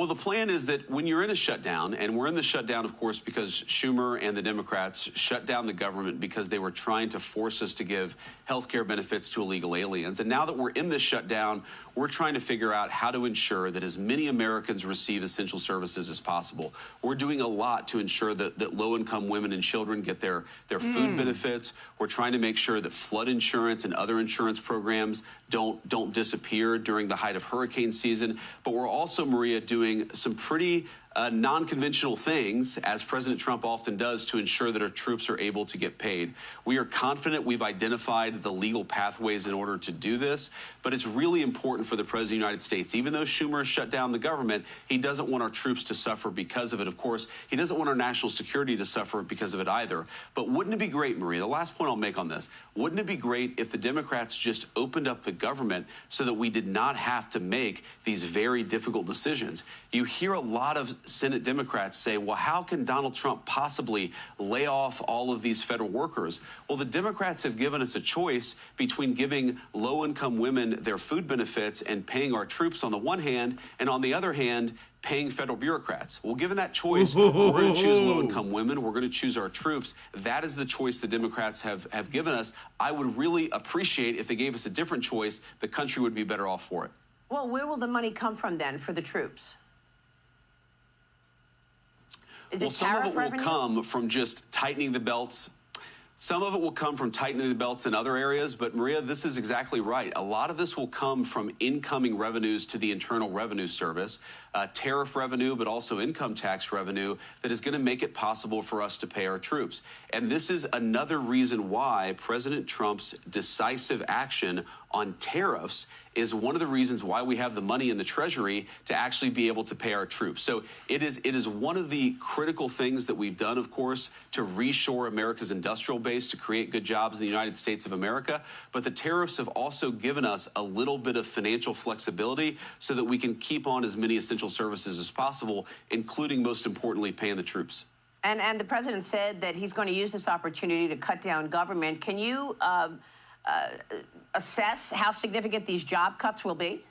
[SPEAKER 9] Well, the plan is that when you're in a shutdown, and we're in the shutdown, of course, because Schumer and the Democrats shut down the government because they were trying to force us to give health care benefits to illegal aliens. And now that we're in this shutdown, we're trying to figure out how to ensure that as many Americans receive essential services as possible. We're doing a lot to ensure that low-income women and children get their food benefits. We're trying to make sure that flood insurance and other insurance programs don't disappear during the height of hurricane season. But we're also, Maria, doing some pretty non-conventional things, as President Trump often does, to ensure that our troops are able to get paid. We are confident we've identified the legal pathways in order to do this, but it's really important for the President of the United States. Even though Schumer has shut down the government, he doesn't want our troops to suffer because of it. Of course, he doesn't want our national security to suffer because of it either. But wouldn't it be great, Maria, the last point I'll make on this, wouldn't it be great if the Democrats just opened up the government so that we did not have to make these very difficult decisions? You hear a lot of Senate Democrats say, well, how can Donald Trump possibly lay off all of these federal workers? Well, the Democrats have given us a choice between giving low-income women their food benefits and paying our troops on the one hand, and on the other hand, paying federal bureaucrats. Well, given that choice, we're going to choose low-income women. We're going to choose our troops. That is the choice the Democrats have given us. I would really appreciate if they gave us a different choice. The country would be better off for it.
[SPEAKER 10] Well, where will the money come from then for the troops? Is it
[SPEAKER 9] some of it
[SPEAKER 10] revenue?
[SPEAKER 9] will come from just tightening the belts. Some of it will come from tightening the belts in other areas, but Maria, this is exactly right. A lot of this will come from incoming revenues to the Internal Revenue Service, tariff revenue, but also income tax revenue that is going to make it possible for us to pay our troops. And this is another reason why President Trump's decisive action on tariffs is one of the reasons why we have the money in the Treasury to actually be able to pay our troops. So it is one of the critical things that we've done, of course, to reshore America's industrial base, to create good jobs in the United States of America. But the tariffs have also given us a little bit of financial flexibility so that we can keep on as many essential services as possible, including, most importantly, paying the troops.
[SPEAKER 10] And the president said that he's going to use this opportunity to cut down government. Can you assess how significant these job cuts will be?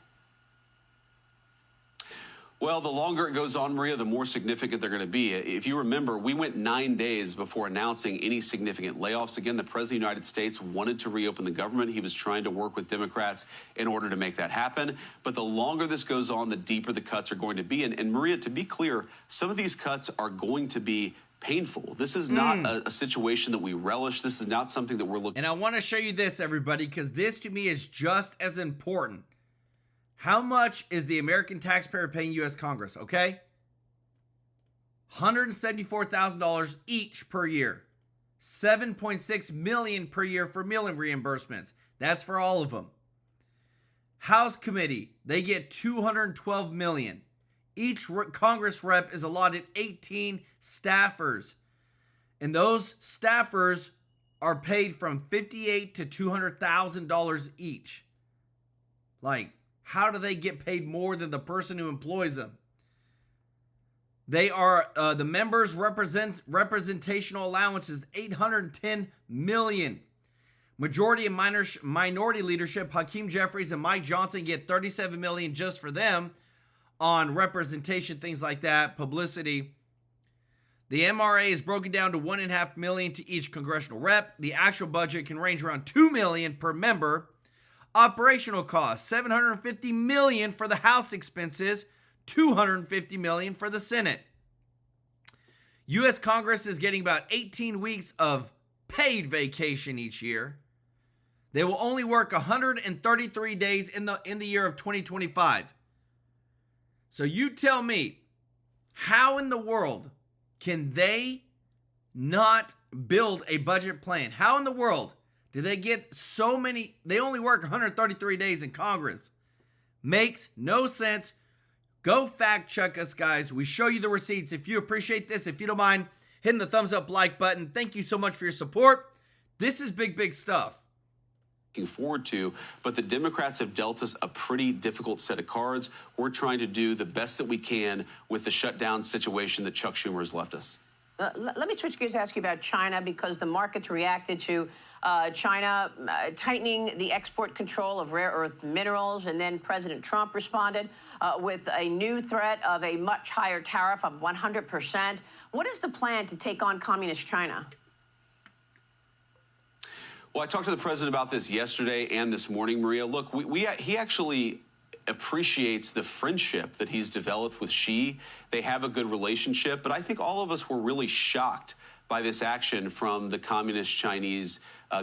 [SPEAKER 9] Well, the longer it goes on, Maria, the more significant they're going to be. If you remember, we went 9 days before announcing any significant layoffs. Again, the President of the United States wanted to reopen the government. He was trying to work with Democrats in order to make that happen. But the longer this goes on, the deeper the cuts are going to be. And Maria, to be clear, some of these cuts are going to be painful. This is not a situation that we relish. This is not something that we're looking.
[SPEAKER 1] And I want to show you this, everybody, because this to me is just as important. How much is the American taxpayer paying U.S. Congress, okay? $174,000 each per year. $7.6 million per year for meal reimbursements. That's for all of them. House committee, they get $212 million. Each Congress rep is allotted 18 staffers. And those staffers are paid from $58,000 to $200,000 each. Like, how do they get paid more than the person who employs them? They are, the members' representational allowance is $810 million. Majority and minority leadership, Hakeem Jeffries and Mike Johnson get $37 million just for them on representation, things like that, publicity. The MRA is broken down to $1.5 million to each congressional rep. The actual budget can range around $2 million per member. Operational costs, $750 million for the House expenses, $250 million for the Senate. U.S. Congress is getting about 18 weeks of paid vacation each year. They will only work 133 days in the year of 2025. So you tell me, how in the world can they not build a budget plan? How in the world do they get so many? They only work 133 days in Congress. Makes no sense. Go fact check us, guys. We show you the receipts. If you appreciate this, if you don't mind hitting the thumbs up like button, thank you so much for your support. This is big, big stuff.
[SPEAKER 9] Looking forward to, but the Democrats have dealt us a pretty difficult set of cards. We're trying to do the best that we can with the shutdown situation that Chuck Schumer has left us.
[SPEAKER 10] Let me switch gears to ask you about China, because the markets reacted to China tightening the export control of rare earth minerals, and then President Trump responded with a new threat of a much higher tariff of 100%. What is the plan to take on communist China?
[SPEAKER 9] Well, I talked to the president about this yesterday and this morning, Maria. Look, he actually appreciates the friendship that he's developed with Xi. They have a good relationship, but I think all of us were really shocked by this action from the communist Chinese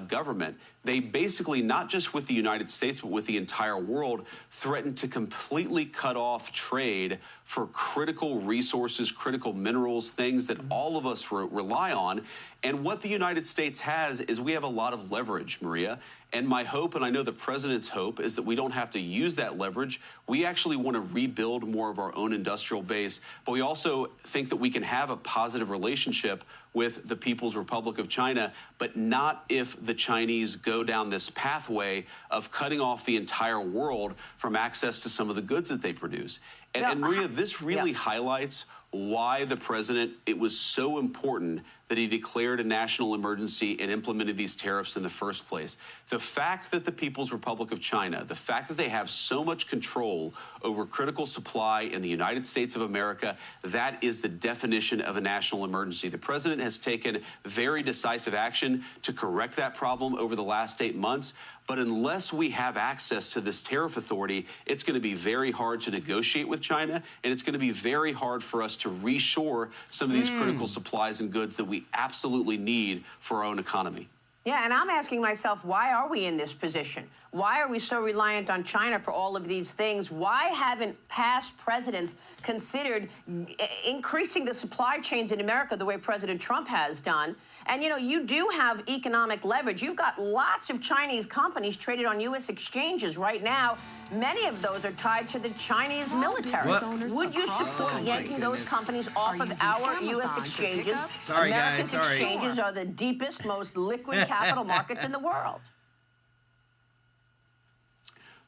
[SPEAKER 9] government. They basically, not just with the United States, but with the entire world, threatened to completely cut off trade for critical resources, critical minerals, things that all of us rely on. And what the United States has is we have a lot of leverage, Maria. And my hope, and I know the president's hope, is that we don't have to use that leverage. We actually want to rebuild more of our own industrial base, but we also think that we can have a positive relationship with the People's Republic of China, but not if the Chinese go down this pathway of cutting off the entire world from access to some of the goods that they produce. And Maria, this really highlights why the president, it was so important that he declared a national emergency and implemented these tariffs in the first place. The fact that the People's Republic of China, the fact that they have so much control over critical supply in the United States of America, that is the definition of a national emergency. The president has taken very decisive action to correct that problem over the last 8 months. But unless we have access to this tariff authority, it's going to be very hard to negotiate with China, and it's going to be very hard for us to reshore some of these critical supplies and goods that we absolutely need for our own economy.
[SPEAKER 10] Yeah, and I'm asking myself, why are we in this position? Why are we so reliant on China for all of these things? Why haven't past presidents considered increasing the supply chains in America the way President Trump has done? And, you know, you do have economic leverage. You've got lots of Chinese companies traded on U.S. exchanges right now. Many of those are tied to the Chinese military. Would you support yanking those companies off of our U.S. exchanges? America's exchanges are the deepest, most liquid capital markets in the world.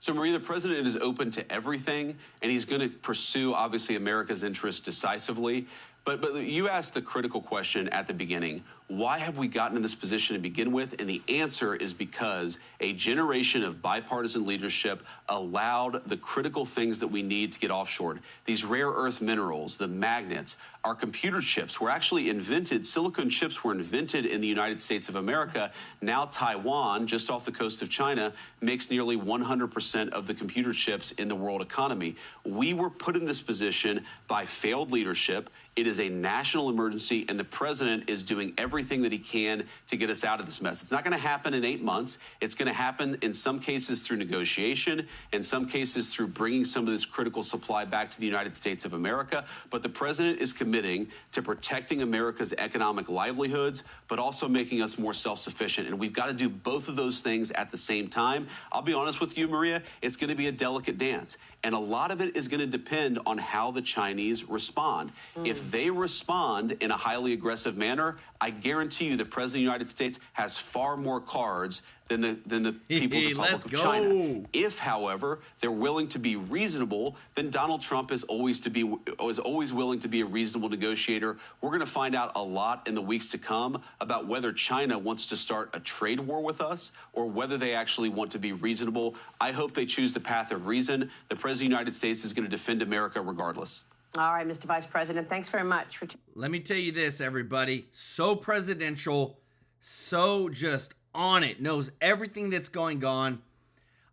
[SPEAKER 9] So, Maria, the president is open to everything, and he's going to pursue, obviously, America's interests decisively. But you asked the critical question at the beginning, why have we gotten in this position to begin with? And the answer is because a generation of bipartisan leadership allowed the critical things that we need to get offshored. These rare earth minerals, the magnets, our computer chips were actually invented, silicon chips were invented in the United States of America. Now Taiwan, just off the coast of China, makes nearly 100% of the computer chips in the world economy. We were put in this position by failed leadership. It is a national emergency, and the president is doing everything that he can to get us out of this mess. It's not going to happen in 8 months. It's going to happen in some cases through negotiation, in some cases through bringing some of this critical supply back to the United States of America. But the president is committing to protecting America's economic livelihoods, but also making us more self-sufficient. And we've got to do both of those things at the same time. I'll be honest with you, Maria, it's going to be a delicate dance. And a lot of it is going to depend on how the Chinese respond. If they respond in a highly aggressive manner, I guarantee you the President of the United States has far more cards than the People's Republic of China. If, however, they're willing to be reasonable, then Donald Trump is always willing to be a reasonable negotiator. We're going to find out a lot in the weeks to come about whether China wants to start a trade war with us or whether they actually want to be reasonable. I hope they choose the path of reason. The President of the United States is going to defend America regardless.
[SPEAKER 10] All right, Mr. Vice President, thanks very much.
[SPEAKER 1] Let me tell you this, everybody. So presidential, so just on it, knows everything that's going on.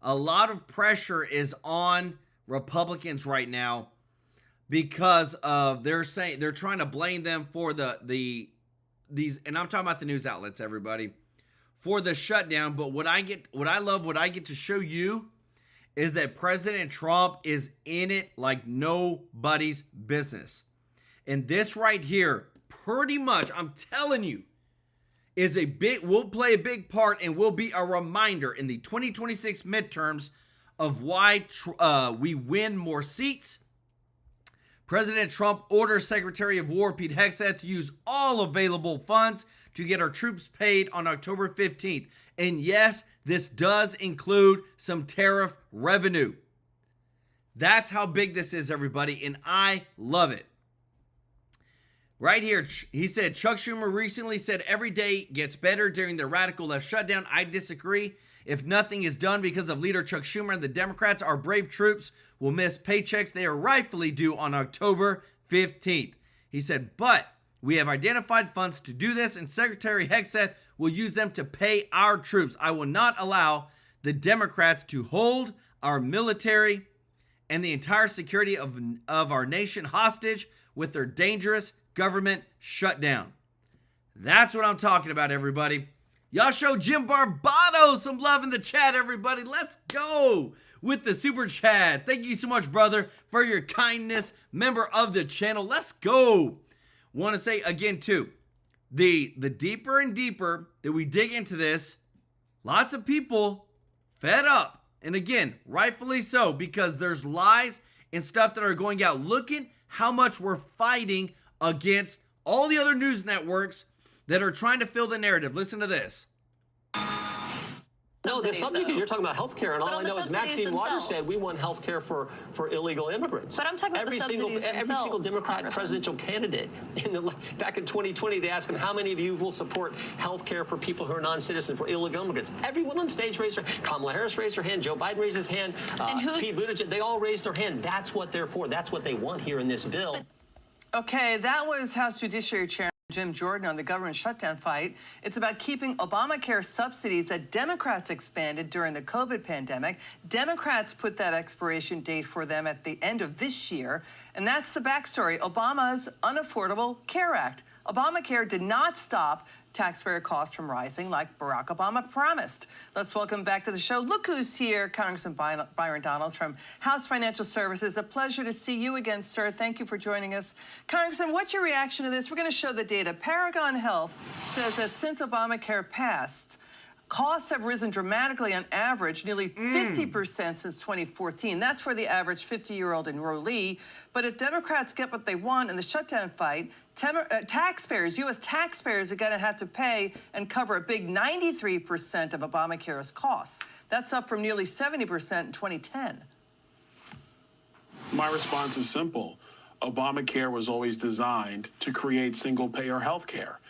[SPEAKER 1] A lot of pressure is on Republicans right now because of they're trying to blame them for these, and I'm talking about the news outlets, everybody, for the shutdown. But what I get to show you is that President Trump is in it like nobody's business. And this right here, pretty much, I'm telling you, will play a big part and will be a reminder in the 2026 midterms of why we win more seats. President Trump orders Secretary of War Pete Hegseth to use all available funds to get our troops paid on October 15th. And yes, this does include some tariff revenue. That's how big this is, everybody, and I love it. Right here, he said, Chuck Schumer recently said every day gets better during the radical left shutdown. I disagree. If nothing is done because of leader Chuck Schumer and the Democrats, our brave troops will miss paychecks they are rightfully due on October 15th. He said, but we have identified funds to do this, and Secretary Hegseth will use them to pay our troops. I will not allow the Democrats to hold our military and the entire security of our nation hostage with their dangerous government shutdown. That's what I'm talking about, everybody. Y'all show Jim Barbato some love in the chat, everybody. Let's go with the super chat. Thank you so much, brother, for your kindness. Member of the channel. Let's go. Want to say again, too, the deeper and deeper that we dig into this, lots of people fed up. And again, rightfully so, because there's lies and stuff that are going out. Look at how much we're fighting against all the other news networks that are trying to fill the narrative. Listen to this.
[SPEAKER 11] No, the subject is you're talking about health care, and all I know is Maxine Waters said we want health care for illegal immigrants.
[SPEAKER 12] But I'm talking about the subsidies
[SPEAKER 11] every single Democrat
[SPEAKER 12] Congressman.
[SPEAKER 11] presidential candidate back in 2020, they asked him how many of you will support health care for people who are non-citizens, for illegal immigrants. Everyone on stage raised their hand. Kamala Harris raised her hand. Joe Biden raised his hand. Pete Buttigieg, they all raised their hand. That's what they're for. That's what they want here in this bill.
[SPEAKER 13] Okay, that was House Judiciary Chairman Jim Jordan on the government shutdown fight. It's about keeping Obamacare subsidies that Democrats expanded during the COVID pandemic. Democrats put that expiration date for them at the end of this year. And that's the backstory. Obama's Unaffordable Care Act. Obamacare did not stop taxpayer costs from rising like Barack Obama promised. Let's welcome back to the show. Look who's here, Congressman Byron Donalds from House Financial Services. A pleasure to see you again, sir. Thank you for joining us. Congressman, what's your reaction to this? We're going to show the data. Paragon Health says that since Obamacare passed, costs have risen dramatically on average, nearly 50% since 2014. That's for the average 50-year-old enrollee. But if Democrats get what they want in the shutdown fight, taxpayers, U.S. taxpayers, are going to have to pay and cover a big 93% of Obamacare's costs. That's up from nearly 70% in 2010.
[SPEAKER 14] My response is simple. Obamacare was always designed to create single-payer health care.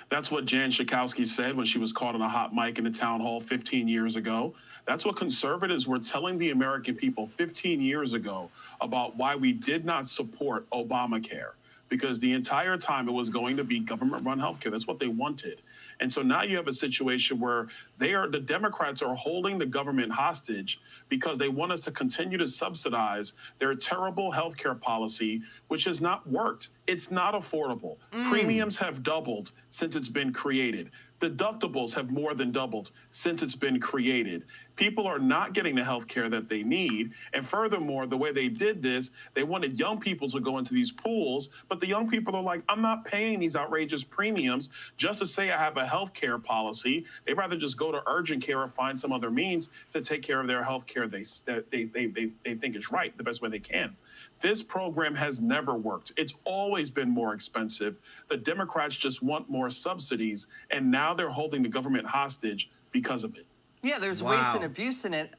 [SPEAKER 14] That's what Jan Schakowsky said when she was caught on a hot mic in the town hall 15 years ago. That's what conservatives were telling the American people 15 years ago about why we did not support Obamacare, because the entire time it was going to be government-run health care. That's what they wanted. And so now you have a situation where the Democrats are holding the government hostage because they want us to continue to subsidize their terrible health care policy, which has not worked. It's not affordable. Premiums have doubled since it's been created. Deductibles have more than doubled since it's been created. People are not getting the health care that they need. And furthermore, the way they did this, they wanted young people to go into these pools, but the young people are like, I'm not paying these outrageous premiums just to say I have a health care policy. They'd rather just go to urgent care or find some other means to take care of their health care they think is right, the best way they can. This program has never worked. It's always been more expensive. The Democrats just want more subsidies, and now they're holding the government hostage because of it.
[SPEAKER 13] Yeah, there's waste and abuse in it.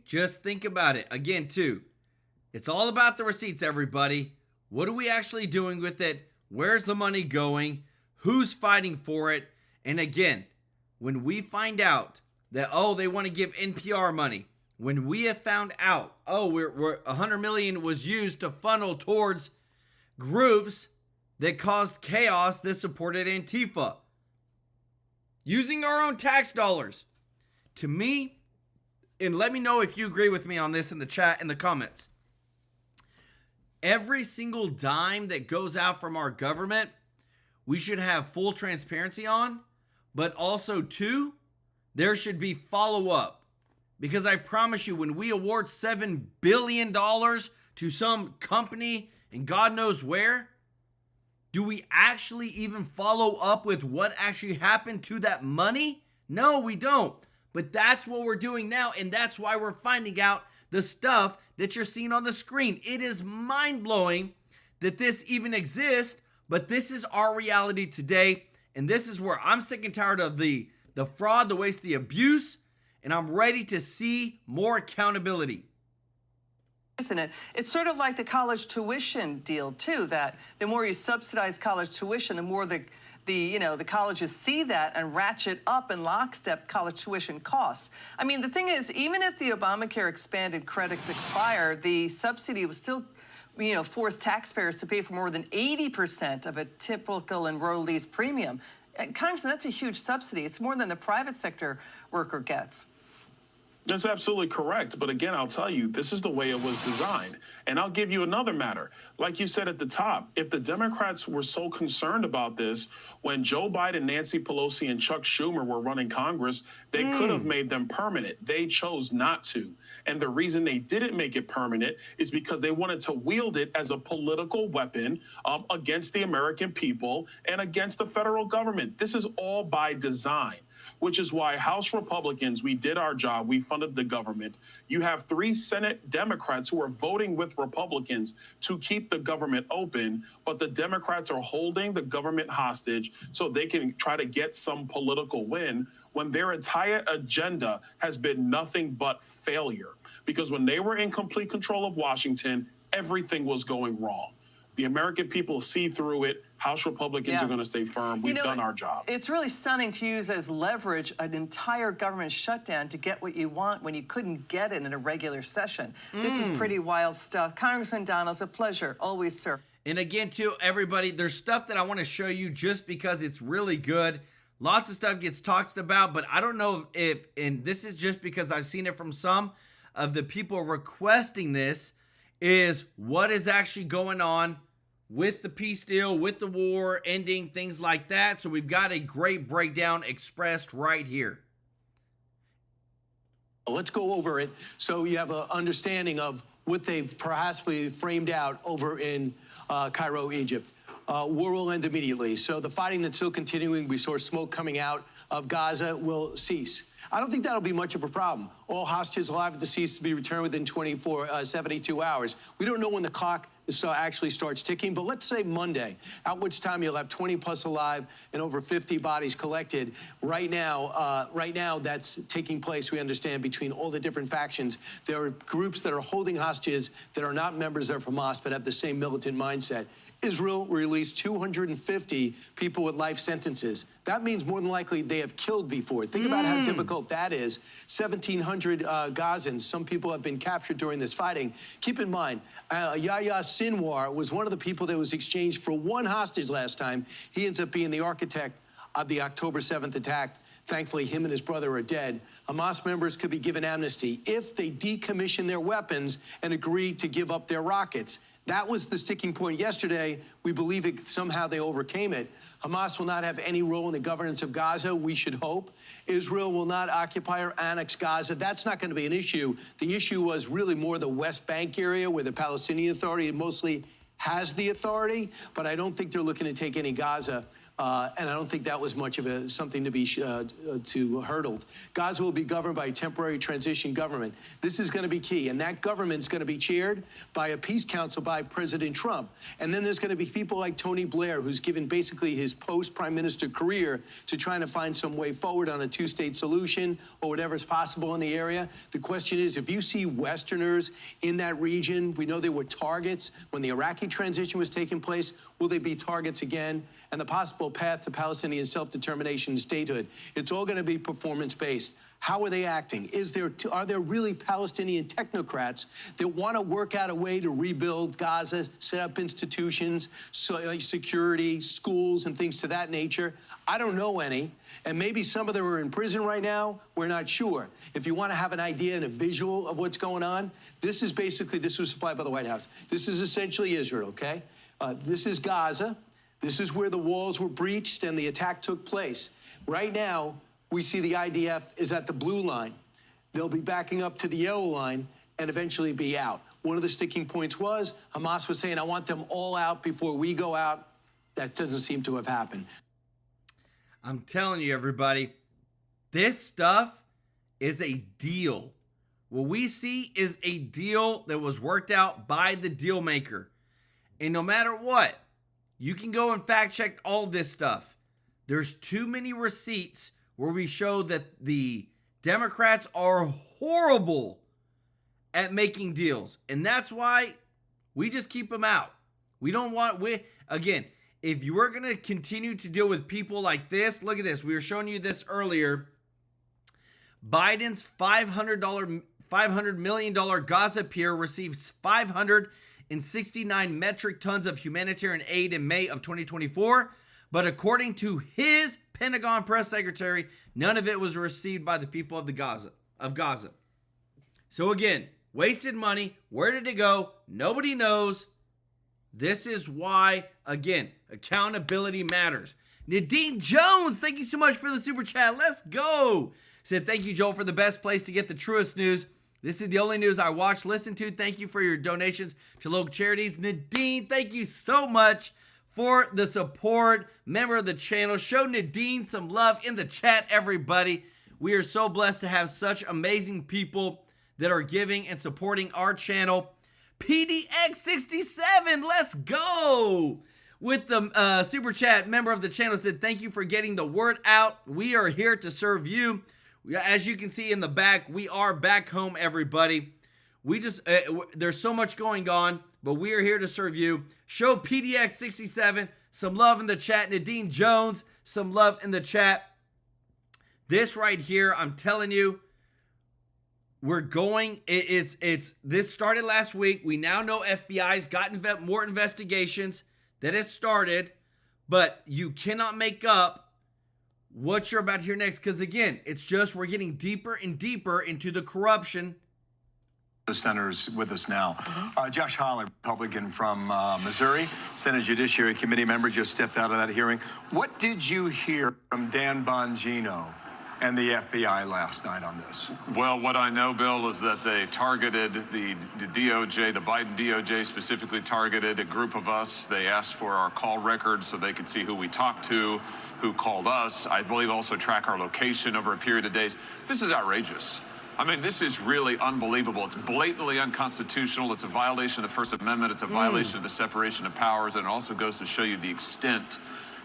[SPEAKER 1] Just think about it. Again, too, it's all about the receipts, everybody. What are we actually doing with it? Where's the money going? Who's fighting for it? And again, when we find out that, oh, they want to give NPR money, when we have found out, oh, we're $100 million was used to funnel towards groups that caused chaos that supported Antifa, using our own tax dollars. To me, and let me know if you agree with me on this in the chat, in the comments. Every single dime that goes out from our government, we should have full transparency on, but also, too, there should be follow-up. Because I promise you, when we award $7 billion to some company and God knows where, do we actually even follow up with what actually happened to that money? No, we don't. But that's what we're doing now, and that's why we're finding out the stuff that you're seeing on the screen. It is mind-blowing that this even exists, but this is our reality today, and this is where I'm sick and tired of the fraud, the waste, the abuse, and I'm ready to see more accountability.
[SPEAKER 13] in it. It's sort of like the college tuition deal too, that the more you subsidize college tuition, the more the colleges see that and ratchet up in lockstep college tuition costs. I mean, the thing is, even if the Obamacare expanded credits expire, the subsidy was still, force taxpayers to pay for more than 80% of a typical enrollee's premium. Congressman, that's a huge subsidy. It's more than the private sector worker gets.
[SPEAKER 14] That's absolutely correct. But again, I'll tell you, this is the way it was designed. And I'll give you another matter. Like you said at the top, if the Democrats were so concerned about this, when Joe Biden, Nancy Pelosi, and Chuck Schumer were running Congress, they could have made them permanent. They chose not to. And the reason they didn't make it permanent is because they wanted to wield it as a political weapon against the American people and against the federal government. This is all by design, which is why House Republicans, we did our job. We funded the government. You have 3 Senate Democrats who are voting with Republicans to keep the government open, but the Democrats are holding the government hostage so they can try to get some political win when their entire agenda has been nothing but failure. Because when they were in complete control of Washington, everything was going wrong. The American people see through it. House Republicans are going to stay firm. We've done our job.
[SPEAKER 13] It's really stunning to use as leverage an entire government shutdown to get what you want when you couldn't get it in a regular session. This is pretty wild stuff. Congressman Donald's a pleasure. Always, sir.
[SPEAKER 1] And again, too, everybody, there's stuff that I want to show you just because it's really good. Lots of stuff gets talked about, but I don't know if, and this is just because I've seen it from some of the people requesting this, is what is actually going on with the peace deal, with the war ending, things like that. So we've got a great breakdown expressed right here.
[SPEAKER 12] Let's go over it so you have an understanding of what they perhaps framed out over in Cairo, Egypt. War will end immediately. So the fighting that's still continuing, we saw smoke coming out of Gaza, will cease. I don't think that'll be much of a problem. All hostages will have to cease to be returned within 72 hours. We don't know when the clock actually starts ticking, but let's say Monday, at which time you'll have 20 plus alive and over 50 bodies collected. Right now, that's taking place, we understand, between all the different factions. There are groups that are holding hostages that are not members of Hamas but have the same militant mindset. Israel released 250 people with life sentences. That means more than likely they have killed before. Think about how difficult that is. 1,700 Gazans, some people have been captured during this fighting. Keep in mind, Yahya Sinwar was one of the people that was exchanged for one hostage last time. He ends up being the architect of the October 7th attack. Thankfully, him and his brother are dead. Hamas members could be given amnesty if they decommission their weapons and agree to give up their rockets. That was the sticking point yesterday. We believe somehow they overcame it. Hamas will not have any role in the governance of Gaza, we should hope. Israel will not occupy or annex Gaza. That's not going to be an issue. The issue was really more the West Bank area where the Palestinian Authority mostly has the authority, but I don't think they're looking to take any Gaza. And I don't think that was much of something to be hurdled. Gaza will be governed by a temporary transition government. This is going to be key, and that government's going to be chaired by a peace council by President Trump. And then there's going to be people like Tony Blair, who's given basically his post-prime minister career to trying to find some way forward on a two-state solution or whatever's possible in the area. The question is, if you see Westerners in that region, we know they were targets when the Iraqi transition was taking place, will they be targets again? And the possible path to Palestinian self-determination and statehood. It's all going to be performance-based. How are they acting? Are there really Palestinian technocrats that want to work out a way to rebuild Gaza, set up institutions, security, schools, and things to that nature? I don't know any. And maybe some of them are in prison right now. We're not sure. If you want to have an idea and a visual of what's going on, this was supplied by the White House. This is essentially Israel, okay? This is Gaza. This is where the walls were breached and the attack took place. Right now, we see the IDF is at the blue line. They'll be backing up to the yellow line and eventually be out. One of the sticking points was Hamas was saying, I want them all out before we go out. That doesn't seem to have happened.
[SPEAKER 1] I'm telling you, everybody, this stuff is a deal. What we see is a deal that was worked out by the deal maker. And no matter what, you can go and fact check all this stuff. There's too many receipts where we show that the Democrats are horrible at making deals. And that's why we just keep them out. We don't want, again, if you are going to continue to deal with people like this, look at this. We were showing you this earlier. Biden's $500 million Gaza pier receives 569 metric tons of humanitarian aid in May of 2024. But according to his Pentagon press secretary, none of it was received by the people of Gaza. So again, wasted money. Where did it go? Nobody knows. This is why, again, accountability matters. Nadine Jones, thank you so much for the super chat. Let's go. Said, thank you, Joel, for the best place to get the truest news. This is the only news I watch, listen to. Thank you for your donations to local charities. Nadine, thank you so much for the support. Member of the channel. Show Nadine some love in the chat, everybody. We are so blessed to have such amazing people that are giving and supporting our channel. PDX67, let's go. With the super chat, member of the channel said, thank you for getting the word out. We are here to serve you. As you can see in the back, we are back home, everybody. We just, there's so much going on, but we are here to serve you. Show PDX67 some love in the chat. Nadine Jones, some love in the chat. This right here, I'm telling you, we're going, this started last week. We now know FBI's gotten more investigations that has started, but you cannot make up what you're about to hear next, because again, it's just we're getting deeper and deeper into the corruption.
[SPEAKER 15] The senator's with us now. Josh Hawley, Republican from Missouri, Senate Judiciary Committee member, just stepped out of that hearing. What did you hear from Dan Bongino and the FBI last night on this?
[SPEAKER 16] Well, what I know, Bill, is that they targeted the DOJ, the Biden DOJ specifically targeted a group of us. They asked for our call records so they could see who we talked to, who called us. I believe also track our location over a period of days. This is outrageous. I mean, this is really unbelievable. It's blatantly unconstitutional. It's a violation of the First Amendment. It's a violation of the separation of powers. And it also goes to show you the extent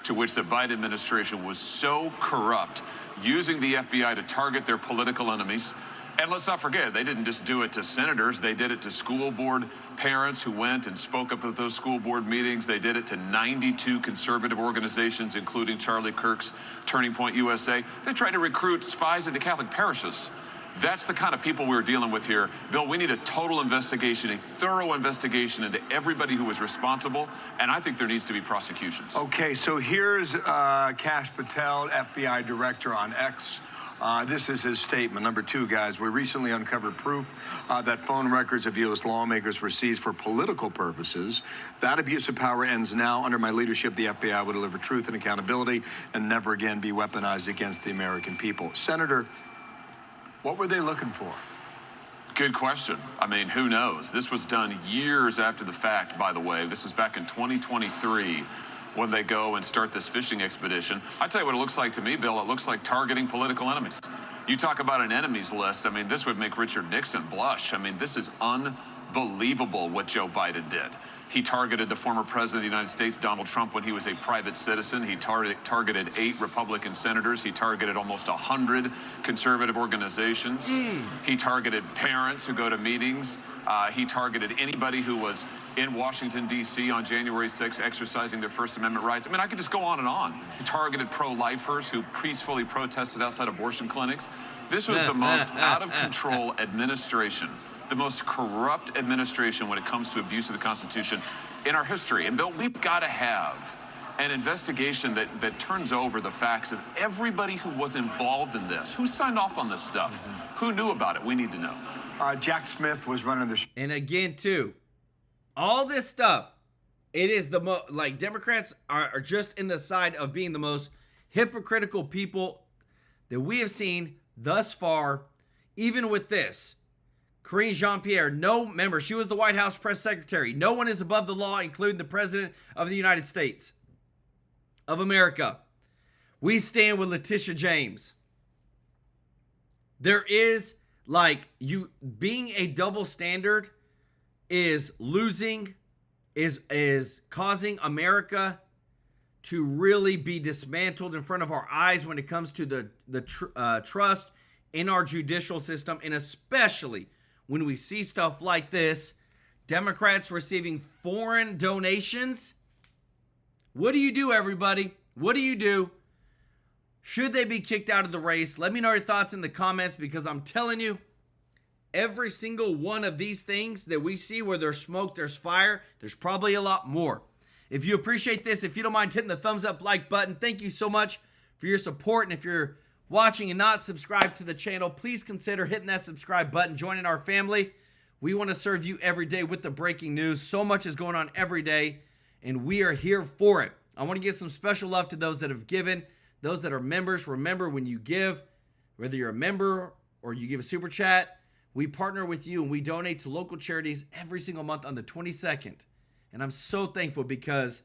[SPEAKER 16] to which the Biden administration was so corrupt, using the FBI to target their political enemies. And let's not forget, they didn't just do it to senators. They did it to school board parents who went and spoke up at those school board meetings. They did it to 92 conservative organizations, including Charlie Kirk's Turning Point USA. They tried to recruit spies into Catholic parishes. That's the kind of people we're dealing with here. Bill, we need a total investigation, a thorough investigation into everybody who was responsible, and I think there needs to be prosecutions.
[SPEAKER 15] Okay, so here's Kash Patel, FBI director on X. This is his statement. Number 2, guys, we recently uncovered proof that phone records of U.S. lawmakers were seized for political purposes. That abuse of power ends now. Under my leadership, the FBI will deliver truth and accountability and never again be weaponized against the American people. Senator, what were they looking for?
[SPEAKER 16] Good question. I mean, who knows? This was done years after the fact, by the way. This is back in 2023 when they go and start this fishing expedition. I tell you what it looks like to me, Bill. It looks like targeting political enemies. You talk about an enemies list. I mean, this would make Richard Nixon blush. I mean, this is unbelievable what Joe Biden did. He targeted the former president of the United States, Donald Trump, when he was a private citizen. He targeted 8 Republican senators. He targeted almost 100 conservative organizations. He targeted parents who go to meetings. He targeted anybody who was in Washington, D.C. on January 6th exercising their First Amendment rights. I mean, I could just go on and on. He targeted pro-lifers who peacefully protested outside abortion clinics. This was the most out-of-control administration, the most corrupt administration when it comes to abuse of the Constitution in our history. And Bill, we've got to have an investigation that turns over the facts of everybody who was involved in this. Who signed off on this stuff? Who knew about it? We need to know.
[SPEAKER 15] Jack Smith was running the
[SPEAKER 1] And again, too, all this stuff, it is the most, like, Democrats are just in the side of being the most hypocritical people that we have seen thus far, even with this. Karine Jean-Pierre, no member. She was the White House press secretary. No one is above the law, including the President of the United States of America. We stand with Letitia James. There is, like, you being a double standard is losing, is causing America to really be dismantled in front of our eyes when it comes to the trust in our judicial system, and especially when we see stuff like this. Democrats receiving foreign donations. What do you do, everybody? What do you do? Should they be kicked out of the race? Let me know your thoughts in the comments, because I'm telling you, every single one of these things that we see where there's smoke, there's fire, there's probably a lot more. If you appreciate this, if you don't mind hitting the thumbs up like button, thank you so much for your support. And if you're watching and not subscribed to the channel, please consider hitting that subscribe button, joining our family. We want to serve you every day with the breaking news. So much is going on every day, and we are here for it. I want to give some special love to those that have given, those that are members. Remember, when you give, whether you're a member or you give a super chat, we partner with you and we donate to local charities every single month on the 22nd. And I'm so thankful, because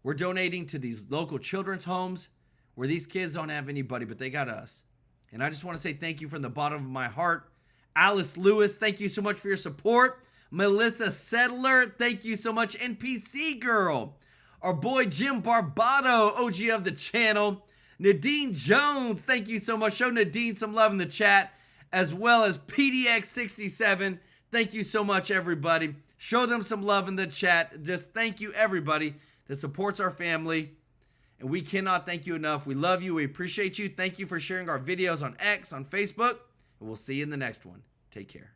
[SPEAKER 1] we're donating to these local children's homes where these kids don't have anybody, but they got us. And I just want to say thank you from the bottom of my heart. Alice Lewis, thank you so much for your support. Melissa Settler, thank you so much. NPC Girl. Our boy Jim Barbato, OG of the channel. Nadine Jones, thank you so much. Show Nadine some love in the chat. As well as PDX67. Thank you so much, everybody. Show them some love in the chat. Just thank you, everybody that supports our family. And we cannot thank you enough. We love you. We appreciate you. Thank you for sharing our videos on X, on Facebook. And we'll see you in the next one. Take care.